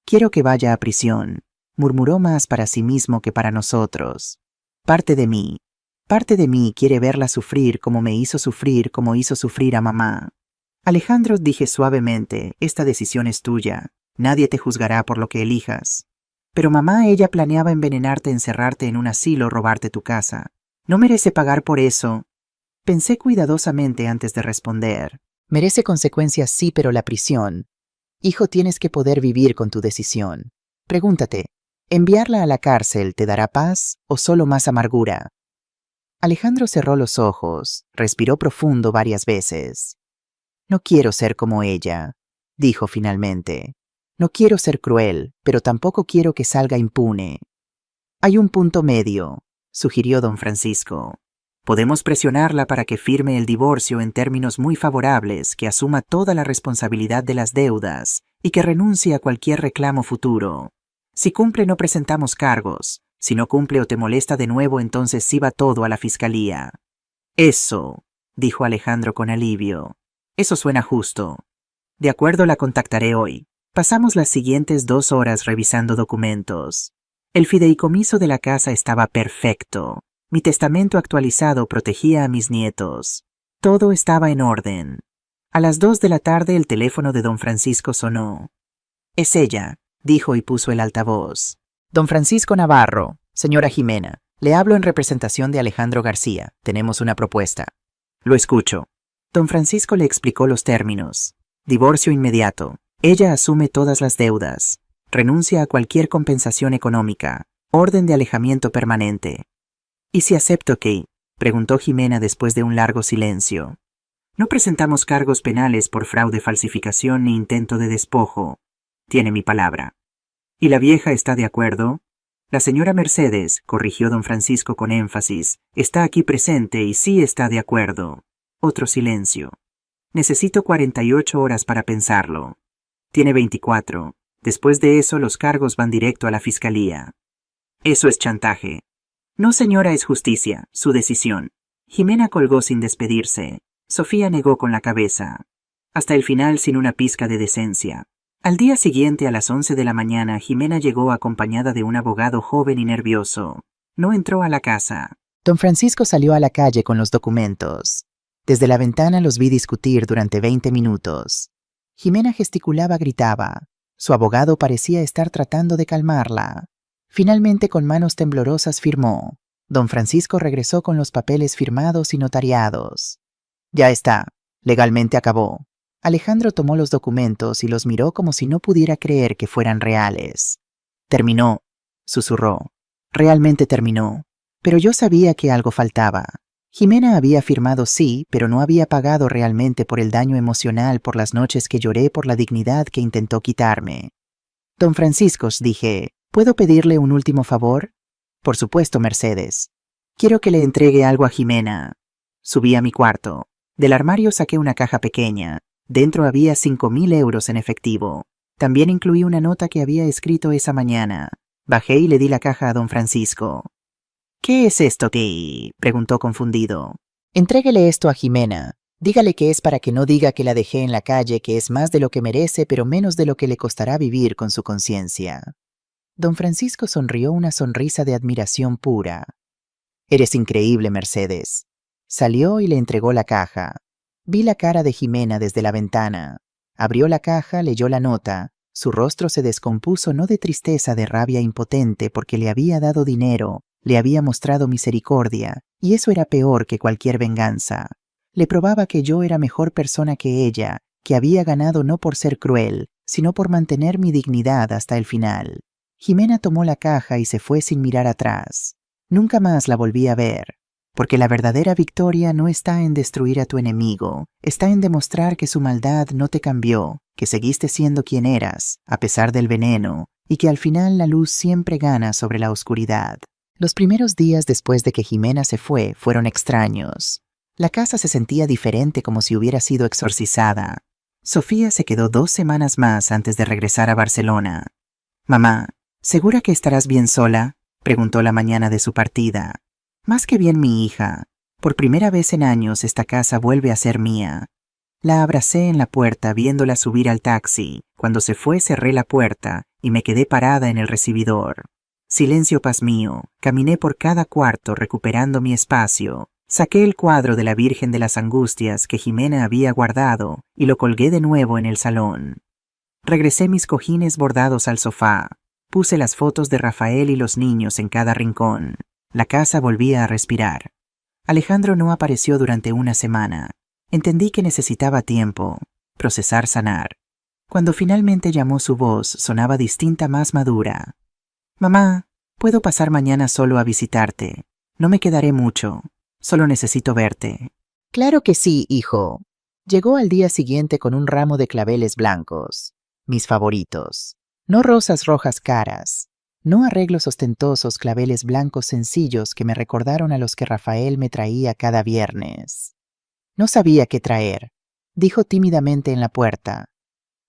«Quiero que vaya a prisión», murmuró más para sí mismo que para nosotros. Parte de mí quiere verla sufrir como me hizo sufrir, como hizo sufrir a mamá». «Alejandro», dije suavemente, «esta decisión es tuya. Nadie te juzgará por lo que elijas». «Pero mamá, ella planeaba envenenarte, encerrarte en un asilo, robarte tu casa. No merece pagar por eso». Pensé cuidadosamente antes de responder. «Merece consecuencias, sí, pero la prisión. Hijo, tienes que poder vivir con tu decisión. Pregúntate, ¿enviarla a la cárcel te dará paz o solo más amargura?» Alejandro cerró los ojos, respiró profundo varias veces. «No quiero ser como ella», dijo finalmente. «No quiero ser cruel, pero tampoco quiero que salga impune». «Hay un punto medio», sugirió don Francisco. «Podemos presionarla para que firme el divorcio en términos muy favorables, que asuma toda la responsabilidad de las deudas y que renuncie a cualquier reclamo futuro. Si cumple, no presentamos cargos. Si no cumple o te molesta de nuevo, entonces sí va todo a la fiscalía». «Eso», dijo Alejandro con alivio. «Eso suena justo. De acuerdo, la contactaré hoy». Pasamos las siguientes 2 horas revisando documentos. El fideicomiso de la casa estaba perfecto.
Mi testamento actualizado protegía a mis nietos. Todo estaba en orden. A las 2 de la tarde el teléfono de don Francisco sonó. «Es ella», dijo y puso el altavoz. «Don Francisco Navarro, señora Jimena, le hablo en representación de Alejandro García. Tenemos una propuesta». «Lo escucho». Don Francisco le explicó los términos. Divorcio inmediato. Ella asume todas las deudas. Renuncia a cualquier compensación económica. Orden de alejamiento permanente. «¿Y si acepto qué?», preguntó Jimena después de un largo silencio. «No presentamos cargos penales por fraude, falsificación ni intento de despojo. Tiene mi palabra». «¿Y la vieja está de acuerdo?» «La señora Mercedes», corrigió don Francisco con énfasis, «está aquí presente y sí está de acuerdo». Otro silencio. «Necesito 48 horas para pensarlo». «Tiene 24. Después de eso los cargos van directo a la fiscalía». «Eso es chantaje». «No, señora, es justicia. Su decisión». Jimena colgó sin despedirse. Sofía negó con la cabeza. Hasta el final sin una pizca de decencia. Al día siguiente, a las 11 de la mañana, Jimena llegó acompañada de un abogado joven y nervioso. No entró a la casa.
Don Francisco salió a la calle con los documentos. Desde la ventana los vi discutir durante 20 minutos. Jimena gesticulaba, gritaba. Su abogado parecía estar tratando de calmarla. Finalmente, con manos temblorosas, firmó. Don Francisco regresó con los papeles firmados y notariados. «Ya está. Legalmente acabó». Alejandro tomó los documentos y los miró como si no pudiera creer que fueran reales. «Terminó», susurró. «Realmente terminó. Pero yo sabía que algo faltaba. Jimena había firmado sí, pero no había pagado realmente por el daño emocional por las noches que lloré por la dignidad que intentó quitarme. Don Francisco, dije, ¿puedo pedirle un último favor?» «Por supuesto, Mercedes. Quiero que le entregue algo a Jimena». Subí a mi cuarto. Del armario saqué una caja pequeña. Dentro había 5.000 euros en efectivo. También incluí una nota que había escrito esa mañana. Bajé y le di la caja a don Francisco. «¿Qué es esto que?» preguntó confundido. «Entréguele esto a Jimena. Dígale que es para que no diga que la dejé en la calle, que es más de lo que merece, pero menos de lo que le costará vivir con su conciencia». Don Francisco sonrió una sonrisa de admiración pura. «Eres increíble, Mercedes». Salió y le entregó la caja. Vi la cara de Jimena desde la ventana. Abrió la caja, leyó la nota. Su rostro se descompuso no de tristeza, de rabia impotente, porque le había dado dinero, le había mostrado misericordia, y eso era peor que cualquier venganza. Le probaba que yo era mejor persona que ella, que había ganado no por ser cruel, sino por mantener mi dignidad hasta el final. Jimena tomó la caja y se fue sin mirar atrás. Nunca más la volví a ver. Porque la verdadera victoria no está en destruir a tu enemigo, está en demostrar que su maldad no te cambió, que seguiste siendo quien eras, a pesar del veneno, y que al final la luz siempre gana sobre la oscuridad. Los primeros días después de que Jimena se fue fueron extraños. La casa se sentía diferente, como si hubiera sido exorcizada. Sofía se quedó 2 semanas más antes de regresar a Barcelona. «Mamá, ¿segura que estarás bien sola?», preguntó la mañana de su partida. «Más que bien, mi hija. Por primera vez en años esta casa vuelve a ser mía». La abracé en la puerta viéndola subir al taxi. Cuando se fue cerré la puerta y me quedé parada en el recibidor. Silencio, paz mío. Caminé por cada cuarto recuperando mi espacio. Saqué el cuadro de la Virgen de las Angustias que Jimena había guardado y lo colgué de nuevo en el salón. Regresé mis cojines bordados al sofá. Puse las fotos de Rafael y los niños en cada rincón. La casa volvía a respirar. Alejandro no apareció durante una semana. Entendí que necesitaba tiempo, procesar, sanar. Cuando finalmente llamó, su voz sonaba distinta, más madura. «Mamá, ¿puedo pasar mañana solo a visitarte? No me quedaré mucho. Solo necesito verte». «Claro que sí, hijo». Llegó al día siguiente con un ramo de claveles blancos, mis favoritos. No rosas rojas caras. No arreglos ostentosos, claveles blancos sencillos que me recordaron a los que Rafael me traía cada viernes. «No sabía qué traer», dijo tímidamente en la puerta.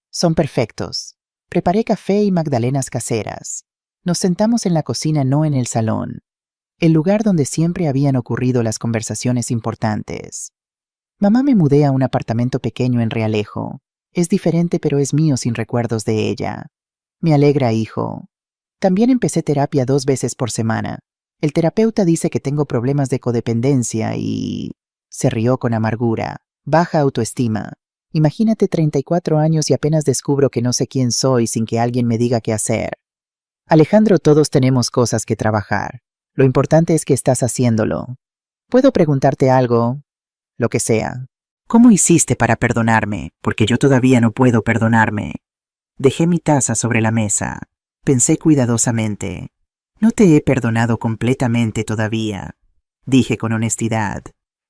«Son perfectos». Preparé café y magdalenas caseras. Nos sentamos en la cocina, no en el salón, el lugar donde siempre habían ocurrido las conversaciones importantes. «Mamá, me mudé a un apartamento pequeño en Realejo. Es diferente, pero es mío, sin recuerdos de ella. Me alegra, hijo. También empecé terapia 2 veces por semana. El terapeuta dice que tengo problemas de codependencia y... Se rió con amargura. Baja autoestima. Imagínate 34 años y apenas descubro que no sé quién soy sin que alguien me diga qué hacer. Alejandro, todos tenemos cosas que trabajar. Lo importante es que estás haciéndolo. ¿Puedo preguntarte algo? Lo que sea.
¿Cómo hiciste para perdonarme? Porque yo todavía no puedo perdonarme. Dejé mi taza sobre la mesa. Pensé cuidadosamente. No te he perdonado completamente todavía, dije con honestidad,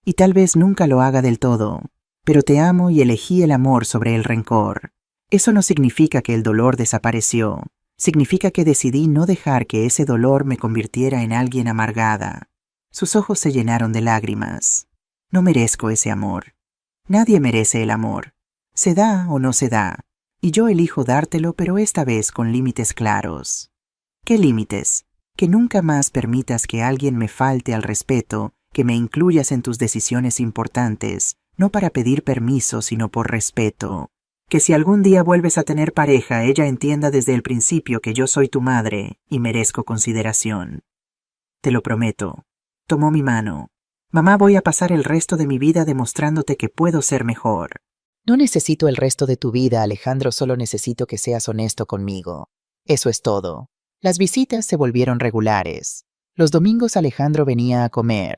y tal vez nunca lo haga del todo, pero te amo y elegí el amor sobre el rencor. Eso no significa que el dolor desapareció, significa que decidí no dejar que ese dolor me convirtiera en alguien amargada. Sus ojos se llenaron de lágrimas. No merezco ese amor. Nadie merece el amor. Se da o no se da, y yo elijo dártelo, pero esta vez con límites claros. ¿Qué límites? Que nunca más permitas que alguien me falte al respeto, que me incluyas en tus decisiones importantes, no para pedir permiso, sino por respeto. Que si algún día vuelves a tener pareja, ella entienda desde el principio que yo soy tu madre y merezco consideración. Te lo prometo. Tomó mi mano. Mamá, voy a pasar el resto de mi vida demostrándote que puedo ser mejor.
No necesito el resto de tu vida, Alejandro, solo necesito que seas honesto conmigo. Eso es todo. Las visitas se volvieron regulares. Los domingos Alejandro venía a comer.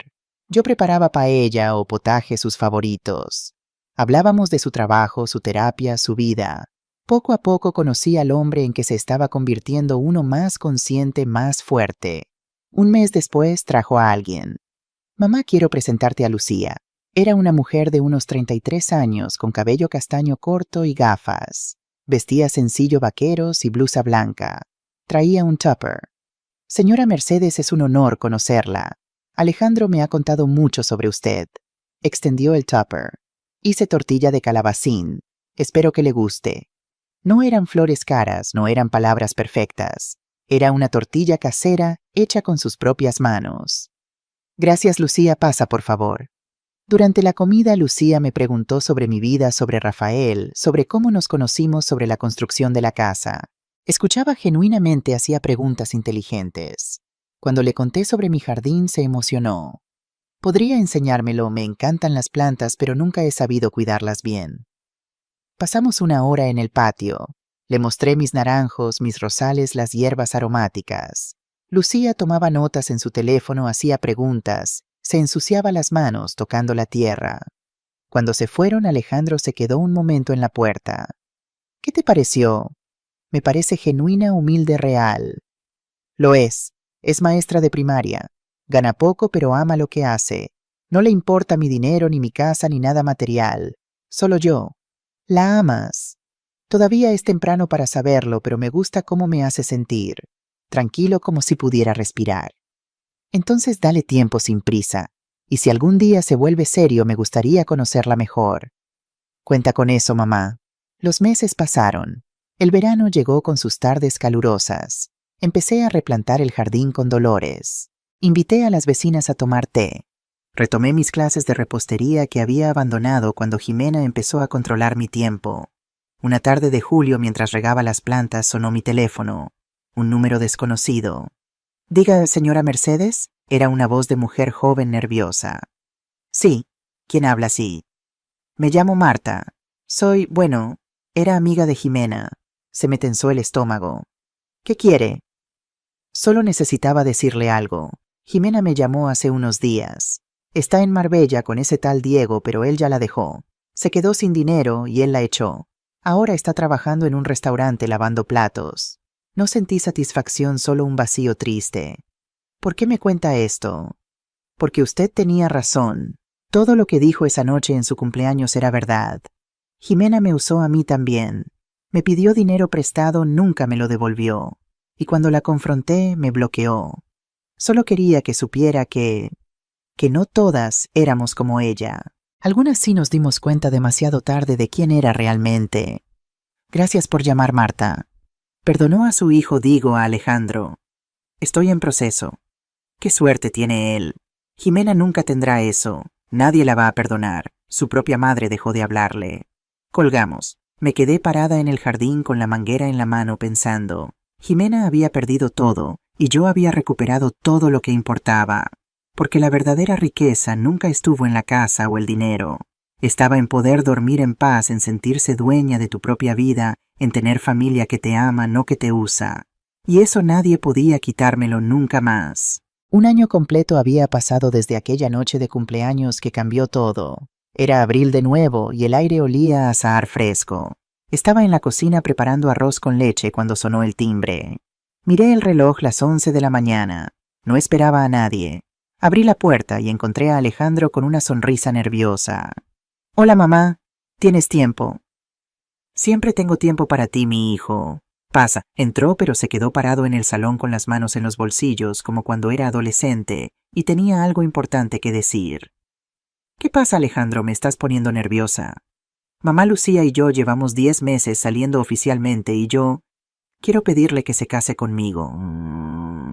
Yo preparaba paella o potaje, sus favoritos. Hablábamos de su trabajo, su terapia, su vida. Poco a poco conocí al hombre en que se estaba convirtiendo uno más consciente, más fuerte. Un mes después trajo a alguien. Mamá, quiero presentarte a Lucía. Era una mujer de unos 33 años, con cabello castaño corto y gafas. Vestía sencillo vaqueros y blusa blanca. Traía un tupper. Señora Mercedes, es un honor conocerla. Alejandro me ha contado mucho sobre usted. Extendió el tupper. Hice tortilla de calabacín. Espero que le guste. No eran flores caras, no eran palabras perfectas. Era una tortilla casera hecha con sus propias manos. Gracias, Lucía, pasa por favor. Durante la comida, Lucía me preguntó sobre mi vida, sobre Rafael, sobre cómo nos conocimos, sobre la construcción de la casa. Escuchaba genuinamente, hacía preguntas inteligentes. Cuando le conté sobre mi jardín, se emocionó. Podría enseñármelo, me encantan las plantas, pero nunca he sabido cuidarlas bien. Pasamos una hora en el patio. Le mostré mis naranjos, mis rosales, las hierbas aromáticas. Lucía tomaba notas en su teléfono, hacía preguntas, se ensuciaba las manos tocando la tierra. Cuando se fueron, Alejandro se quedó un momento en la puerta. ¿Qué te pareció? Me parece genuina, humilde, real. Lo es. Es maestra de primaria. Gana poco, pero ama lo que hace. No le importa mi dinero, ni mi casa, ni nada material. Solo yo. La amas. Todavía es temprano para saberlo, pero me gusta cómo me hace sentir. Tranquilo, como si pudiera respirar. Entonces dale tiempo sin prisa. Y si algún día se vuelve serio, me gustaría conocerla mejor. Cuenta con eso, mamá. Los meses pasaron. El verano llegó con sus tardes calurosas. Empecé a replantar el jardín con Dolores. Invité a las vecinas a tomar té. Retomé mis clases de repostería que había abandonado cuando Jimena empezó a controlar mi tiempo. Una tarde de julio, mientras regaba las plantas, sonó mi teléfono. Un número desconocido. Diga, señora Mercedes, era una voz de mujer joven nerviosa. Sí, ¿quién habla así? Me llamo Marta. Era amiga de Jimena. Se me tensó el estómago. ¿Qué quiere? Solo necesitaba decirle algo. Jimena me llamó hace unos días. Está en Marbella con ese tal Diego, pero él ya la dejó. Se quedó sin dinero y él la echó. Ahora está trabajando en un restaurante lavando platos. No sentí satisfacción, solo un vacío triste. ¿Por qué me cuenta esto? Porque usted tenía razón. Todo lo que dijo esa noche en su cumpleaños era verdad. Jimena me usó a mí también. Me pidió dinero prestado, nunca me lo devolvió. Y cuando la confronté, me bloqueó. Solo quería que supiera que no todas éramos como ella. Algunas sí nos dimos cuenta demasiado tarde de quién era realmente. Gracias por llamar, Marta. Perdonó a su hijo, digo, a Alejandro. Estoy en proceso. Qué suerte tiene él. Jimena nunca tendrá eso. Nadie la va a perdonar. Su propia madre dejó de hablarle. Colgamos. Me quedé parada en el jardín con la manguera en la mano pensando. Jimena había perdido todo,
y yo había recuperado todo lo que importaba, porque la verdadera riqueza nunca estuvo en la casa o el dinero. Estaba en poder dormir en paz, en sentirse dueña de tu propia vida, en tener familia que te ama, no que te usa. Y eso nadie podía quitármelo nunca más.
Un año completo había pasado desde aquella noche de cumpleaños que cambió todo. Era abril de nuevo y el aire olía a azahar fresco. Estaba en la cocina preparando arroz con leche cuando sonó el timbre. Miré el reloj, las 11 de la mañana. No esperaba a nadie. Abrí la puerta y encontré a Alejandro con una sonrisa nerviosa. «Hola, mamá. ¿Tienes tiempo?» «Siempre tengo tiempo para ti, mi hijo». «Pasa». Entró, pero se quedó parado en el salón con las manos en los bolsillos, como cuando era adolescente, y tenía algo importante que decir. «¿Qué pasa, Alejandro? Me estás poniendo nerviosa». «Mamá Lucía y yo llevamos 10 meses saliendo oficialmente y yo quiero pedirle que se case conmigo».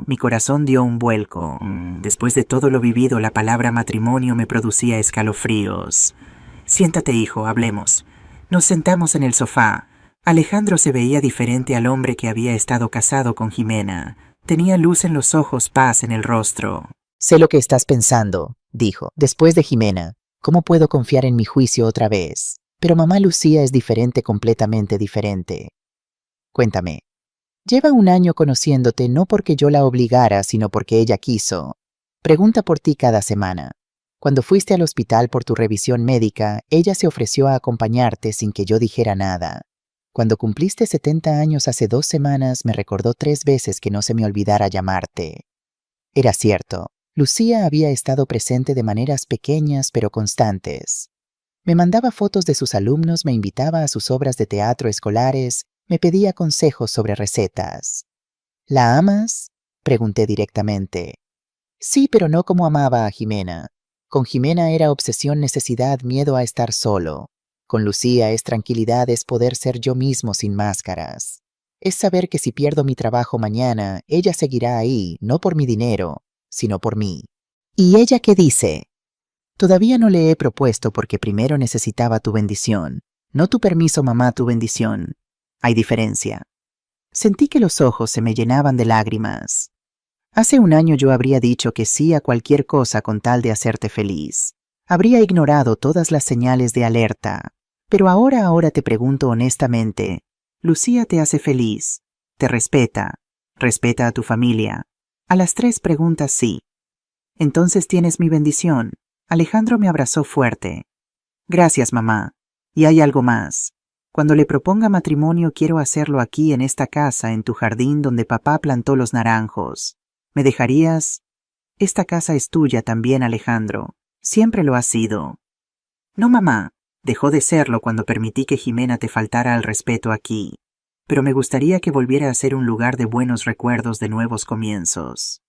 Mi corazón dio un vuelco. Después de todo lo vivido, la palabra matrimonio me producía escalofríos. «Siéntate, hijo, hablemos». Nos sentamos en el sofá. Alejandro se veía diferente al hombre que había estado casado con Jimena. Tenía luz en los ojos, paz en el rostro. «Sé lo que estás pensando», dijo. «Después de Jimena, ¿cómo puedo confiar en mi juicio otra vez? Pero mamá Lucía es diferente, completamente diferente. Cuéntame. Lleva un año conociéndote no porque yo la obligara, sino porque ella quiso. Pregunta por ti cada semana. Cuando fuiste al hospital por tu revisión médica, ella se ofreció a acompañarte sin que yo dijera nada. Cuando cumpliste 70 años hace 2 semanas, me recordó 3 veces que no se me olvidara llamarte. Era cierto. Lucía había estado presente de maneras pequeñas pero constantes. Me mandaba fotos de sus alumnos, me invitaba a sus obras de teatro escolares, me pedía consejos sobre recetas. ¿La amas?, pregunté directamente. Sí, pero no como amaba a Jimena. Con Jimena era obsesión, necesidad, miedo a estar solo. Con Lucía es tranquilidad, es poder ser yo mismo sin máscaras. Es saber que si pierdo mi trabajo mañana, ella seguirá ahí, no por mi dinero, sino por mí. ¿Y ella qué dice? Todavía no le he propuesto porque primero necesitaba tu bendición. No tu permiso, mamá, tu bendición. Hay diferencia. Sentí que los ojos se me llenaban de lágrimas. Hace un año yo habría dicho que sí a cualquier cosa con tal de hacerte feliz. Habría ignorado todas las señales de alerta. Pero ahora te pregunto honestamente, ¿Lucía te hace feliz? ¿Te respeta? ¿Respeta a tu familia? A las 3 preguntas sí. Entonces tienes mi bendición. Alejandro me abrazó fuerte. Gracias, mamá. Y hay algo más. Cuando le proponga matrimonio quiero hacerlo aquí en esta casa, en tu jardín donde papá plantó los naranjos. ¿Me dejarías? Esta casa es tuya también, Alejandro. Siempre lo ha sido. No, mamá. Dejó de serlo cuando permití que Jimena te faltara al respeto aquí. Pero me gustaría que volviera a ser un lugar de buenos recuerdos, de nuevos comienzos.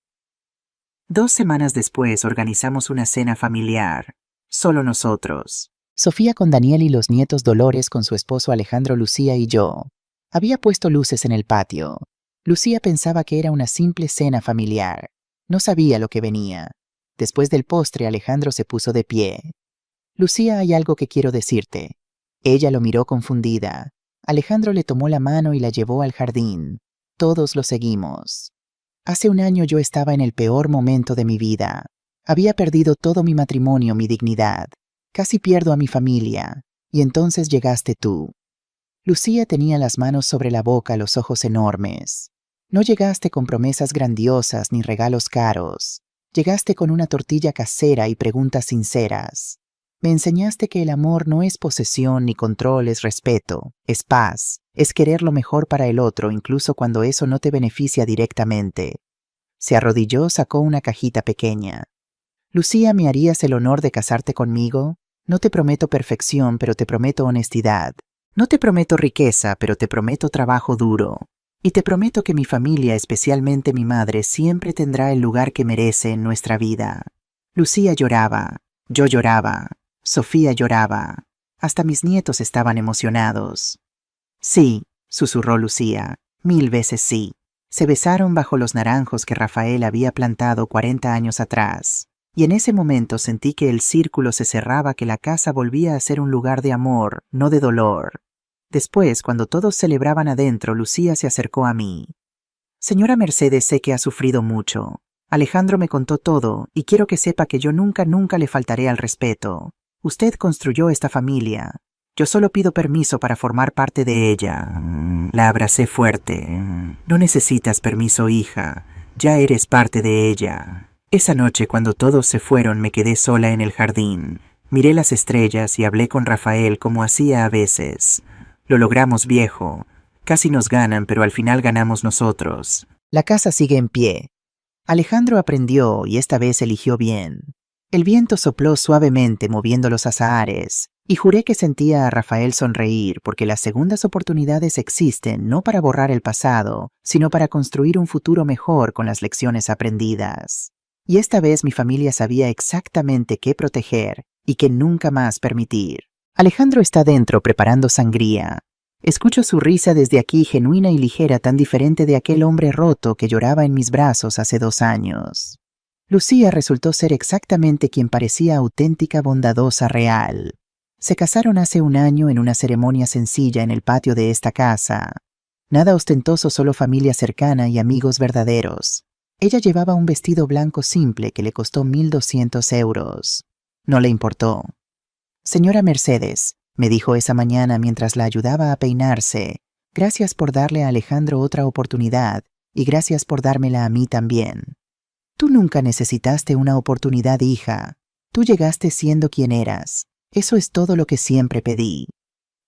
2 semanas después organizamos una cena familiar. Solo nosotros. Sofía con Daniel y los nietos, Dolores con su esposo Alejandro, Lucía y yo. Había puesto luces en el patio. Lucía pensaba que era una simple cena familiar. No sabía lo que venía. Después del postre, Alejandro se puso de pie. Lucía, hay algo que quiero decirte. Ella lo miró confundida. Alejandro le tomó la mano y la llevó al jardín. Todos lo seguimos. Hace un año yo estaba en el peor momento de mi vida. Había perdido todo mi matrimonio, mi dignidad. Casi pierdo a mi familia. Y entonces llegaste tú. Lucía tenía las manos sobre la boca, los ojos enormes. No llegaste con promesas grandiosas ni regalos caros. Llegaste con una tortilla casera y preguntas sinceras. Me enseñaste que el amor no es posesión ni control, es respeto, es paz, es querer lo mejor para el otro, incluso cuando eso no te beneficia directamente. Se arrodilló, sacó una cajita pequeña. Lucía, ¿me harías el honor de casarte conmigo? No te prometo perfección, pero te prometo honestidad. No te prometo riqueza, pero te prometo trabajo duro. Y te prometo que mi familia, especialmente mi madre, siempre tendrá el lugar que merece en nuestra vida. Lucía lloraba, yo lloraba, Sofía lloraba. Hasta mis nietos estaban emocionados. Sí, susurró Lucía, 1000 veces sí. Se besaron bajo los naranjos que Rafael había plantado 40 años atrás. Y en ese momento sentí que el círculo se cerraba, que la casa volvía a ser un lugar de amor, no de dolor. Después, cuando todos celebraban adentro, Lucía se acercó a mí.
Señora Mercedes, sé que ha sufrido mucho. Alejandro me contó todo y quiero que sepa que yo nunca le faltaré al respeto. Usted construyó esta familia. Yo solo pido permiso para formar parte de ella. La abracé fuerte. No necesitas permiso, hija. Ya eres parte de ella. Esa noche, cuando todos se fueron, me quedé sola en el jardín. Miré las estrellas y hablé con Rafael como hacía a veces. Lo logramos, viejo. Casi nos ganan, pero al final ganamos nosotros.
La casa sigue en pie. Alejandro aprendió y esta vez eligió bien. El viento sopló suavemente moviendo los azahares, y juré que sentía a Rafael sonreír porque las segundas oportunidades existen no para borrar el pasado, sino para construir un futuro mejor con las lecciones aprendidas. Y esta vez mi familia sabía exactamente qué proteger y qué nunca más permitir. Alejandro está dentro preparando sangría. Escucho su risa desde aquí, genuina y ligera, tan diferente de aquel hombre roto que lloraba en mis brazos hace 2 años. Lucía resultó ser exactamente quien parecía auténtica, bondadosa, real. Se casaron hace 1 año en una ceremonia sencilla en el patio de esta casa. Nada ostentoso, solo familia cercana y amigos verdaderos. Ella llevaba un vestido blanco simple que le costó 1.200 euros. No le importó. Señora Mercedes, me dijo esa mañana mientras la ayudaba a peinarse, gracias por darle a Alejandro otra oportunidad y gracias por dármela a mí también. Tú nunca necesitaste una oportunidad, hija. Tú llegaste siendo quien eras. Eso es todo lo que siempre pedí.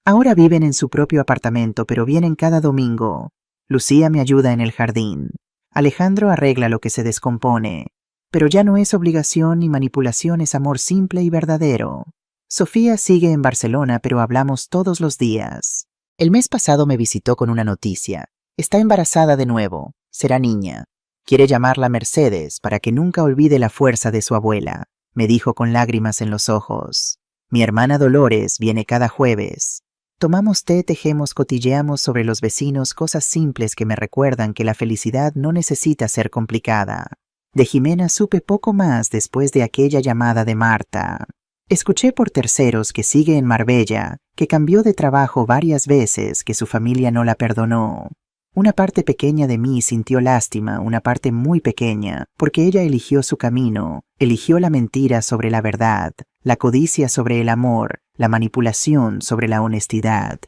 Ahora viven en su propio apartamento, pero vienen cada domingo. Lucía me ayuda en el jardín. Alejandro arregla lo que se descompone. Pero ya no es obligación ni manipulación, es amor simple y verdadero. Sofía sigue en Barcelona, pero hablamos todos los días. El mes pasado me visitó con una noticia. Está embarazada de nuevo. Será niña. Quiere llamarla Mercedes para que nunca olvide la fuerza de su abuela, me dijo con lágrimas en los ojos. Mi hermana Dolores viene cada jueves. Tomamos té, tejemos, cotilleamos sobre los vecinos, cosas simples que me recuerdan que la felicidad no necesita ser complicada. De Jimena supe poco más después de aquella llamada de Marta. Escuché por terceros que sigue en Marbella, que cambió de trabajo varias veces, que su familia no la perdonó. Una parte pequeña de mí sintió lástima, una parte muy pequeña, porque ella eligió su camino, eligió la mentira sobre la verdad, la codicia sobre el amor, la manipulación sobre la honestidad.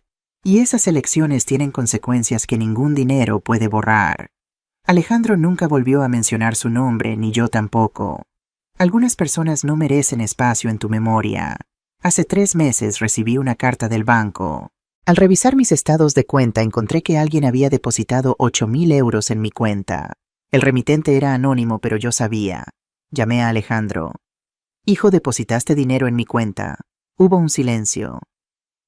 Y esas elecciones tienen consecuencias que ningún dinero puede borrar. Alejandro nunca volvió a mencionar su nombre, ni yo tampoco. Algunas personas no merecen espacio en tu memoria. Hace 3 meses recibí una carta del banco. Al revisar mis estados de cuenta encontré que alguien había depositado 8.000 euros en mi cuenta. El remitente era anónimo, pero yo sabía. Llamé a Alejandro. Hijo, depositaste dinero en mi cuenta. Hubo un silencio.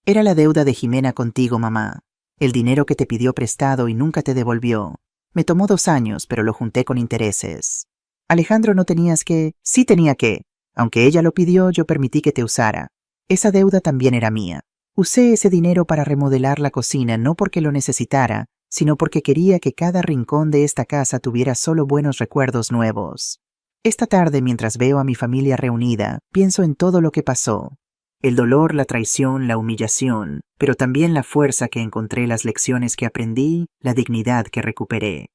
Era la deuda de Jimena contigo, mamá. El dinero que te pidió prestado y nunca te devolvió. Me tomó 2 años, pero lo junté con intereses. Alejandro, no tenías que... Sí tenía que. Aunque ella lo pidió, yo permití que te usara. Esa deuda también era mía. Usé ese dinero para remodelar la cocina, no porque lo necesitara, sino porque quería que cada rincón de esta casa tuviera solo buenos recuerdos nuevos. Esta tarde, mientras veo a mi familia reunida, pienso en todo lo que pasó. El dolor, la traición, la humillación, pero también la fuerza que encontré, las lecciones que aprendí, la dignidad que recuperé.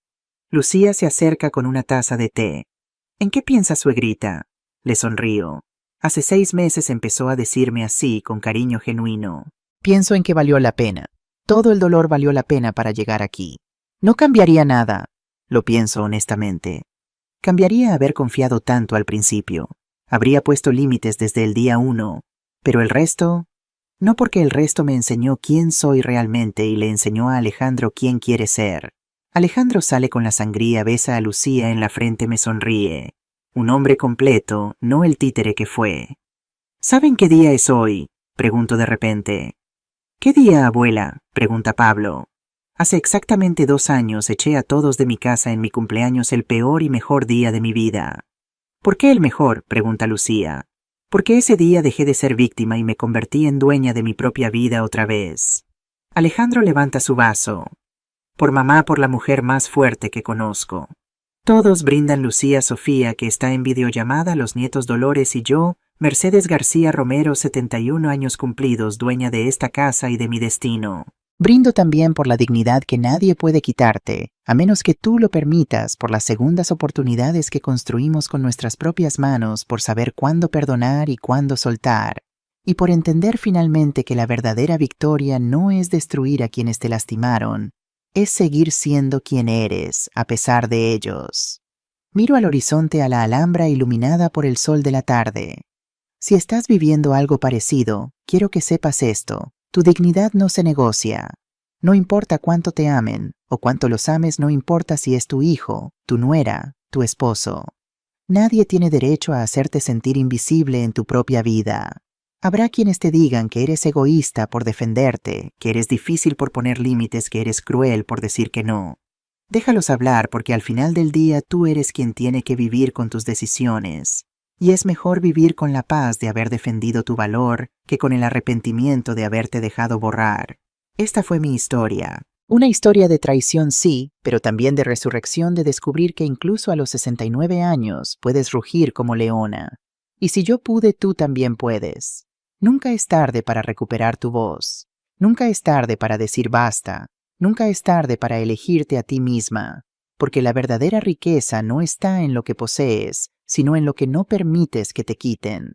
Lucía se acerca con una taza de té. ¿En qué piensa, suegrita? Le sonrío. Hace 6 meses empezó a decirme así, con cariño genuino. Pienso en que valió la pena. Todo el dolor valió la pena para llegar aquí. No cambiaría nada. Lo pienso honestamente. Cambiaría haber confiado tanto al principio. Habría puesto límites desde el día 1. Pero el resto... No, porque el resto me enseñó quién soy realmente y le enseñó a Alejandro quién quiere ser. Alejandro sale con la sangría, besa a Lucía en la frente, me sonríe. Un hombre completo, no el títere que fue. ¿Saben qué día es hoy? Pregunto de repente. ¿Qué día, abuela? Pregunta Pablo. Hace exactamente 2 años eché a todos de mi casa en mi cumpleaños, el peor y mejor día de mi vida. ¿Por qué el mejor? Pregunta Lucía. Porque ese día dejé de ser víctima y me convertí en dueña de mi propia vida otra vez. Alejandro levanta su vaso. Por mamá, por la mujer más fuerte que conozco. Todos brindan. Lucía, Sofía, que está en videollamada, los nietos Dolores y yo, Mercedes García Romero, 71 años cumplidos, dueña de esta casa y de mi destino. Brindo también por la dignidad que nadie puede quitarte, a menos que tú lo permitas, por las segundas oportunidades que construimos con nuestras propias manos, por saber cuándo perdonar y cuándo soltar, y por entender finalmente que la verdadera victoria no es destruir a quienes te lastimaron, es seguir siendo quien eres, a pesar de ellos. Miro al horizonte, a la alhambra iluminada por el sol de la tarde. Si estás viviendo algo parecido, quiero que sepas esto: tu dignidad no se negocia. No importa cuánto te amen, o cuánto los ames, no importa si es tu hijo, tu nuera, tu esposo. Nadie tiene derecho a hacerte sentir invisible en tu propia vida. Habrá quienes te digan que eres egoísta por defenderte, que eres difícil por poner límites, que eres cruel por decir que no. Déjalos hablar, porque al final del día tú eres quien tiene que vivir con tus decisiones. Y es mejor vivir con la paz de haber defendido tu valor que con el arrepentimiento de haberte dejado borrar. Esta fue mi historia. Una historia de traición, sí, pero también de resurrección, de descubrir que incluso a los 69 años puedes rugir como leona. Y si yo pude, tú también puedes. Nunca es tarde para recuperar tu voz. Nunca es tarde para decir basta. Nunca es tarde para elegirte a ti misma. Porque la verdadera riqueza no está en lo que posees, sino en lo que no permites que te quiten.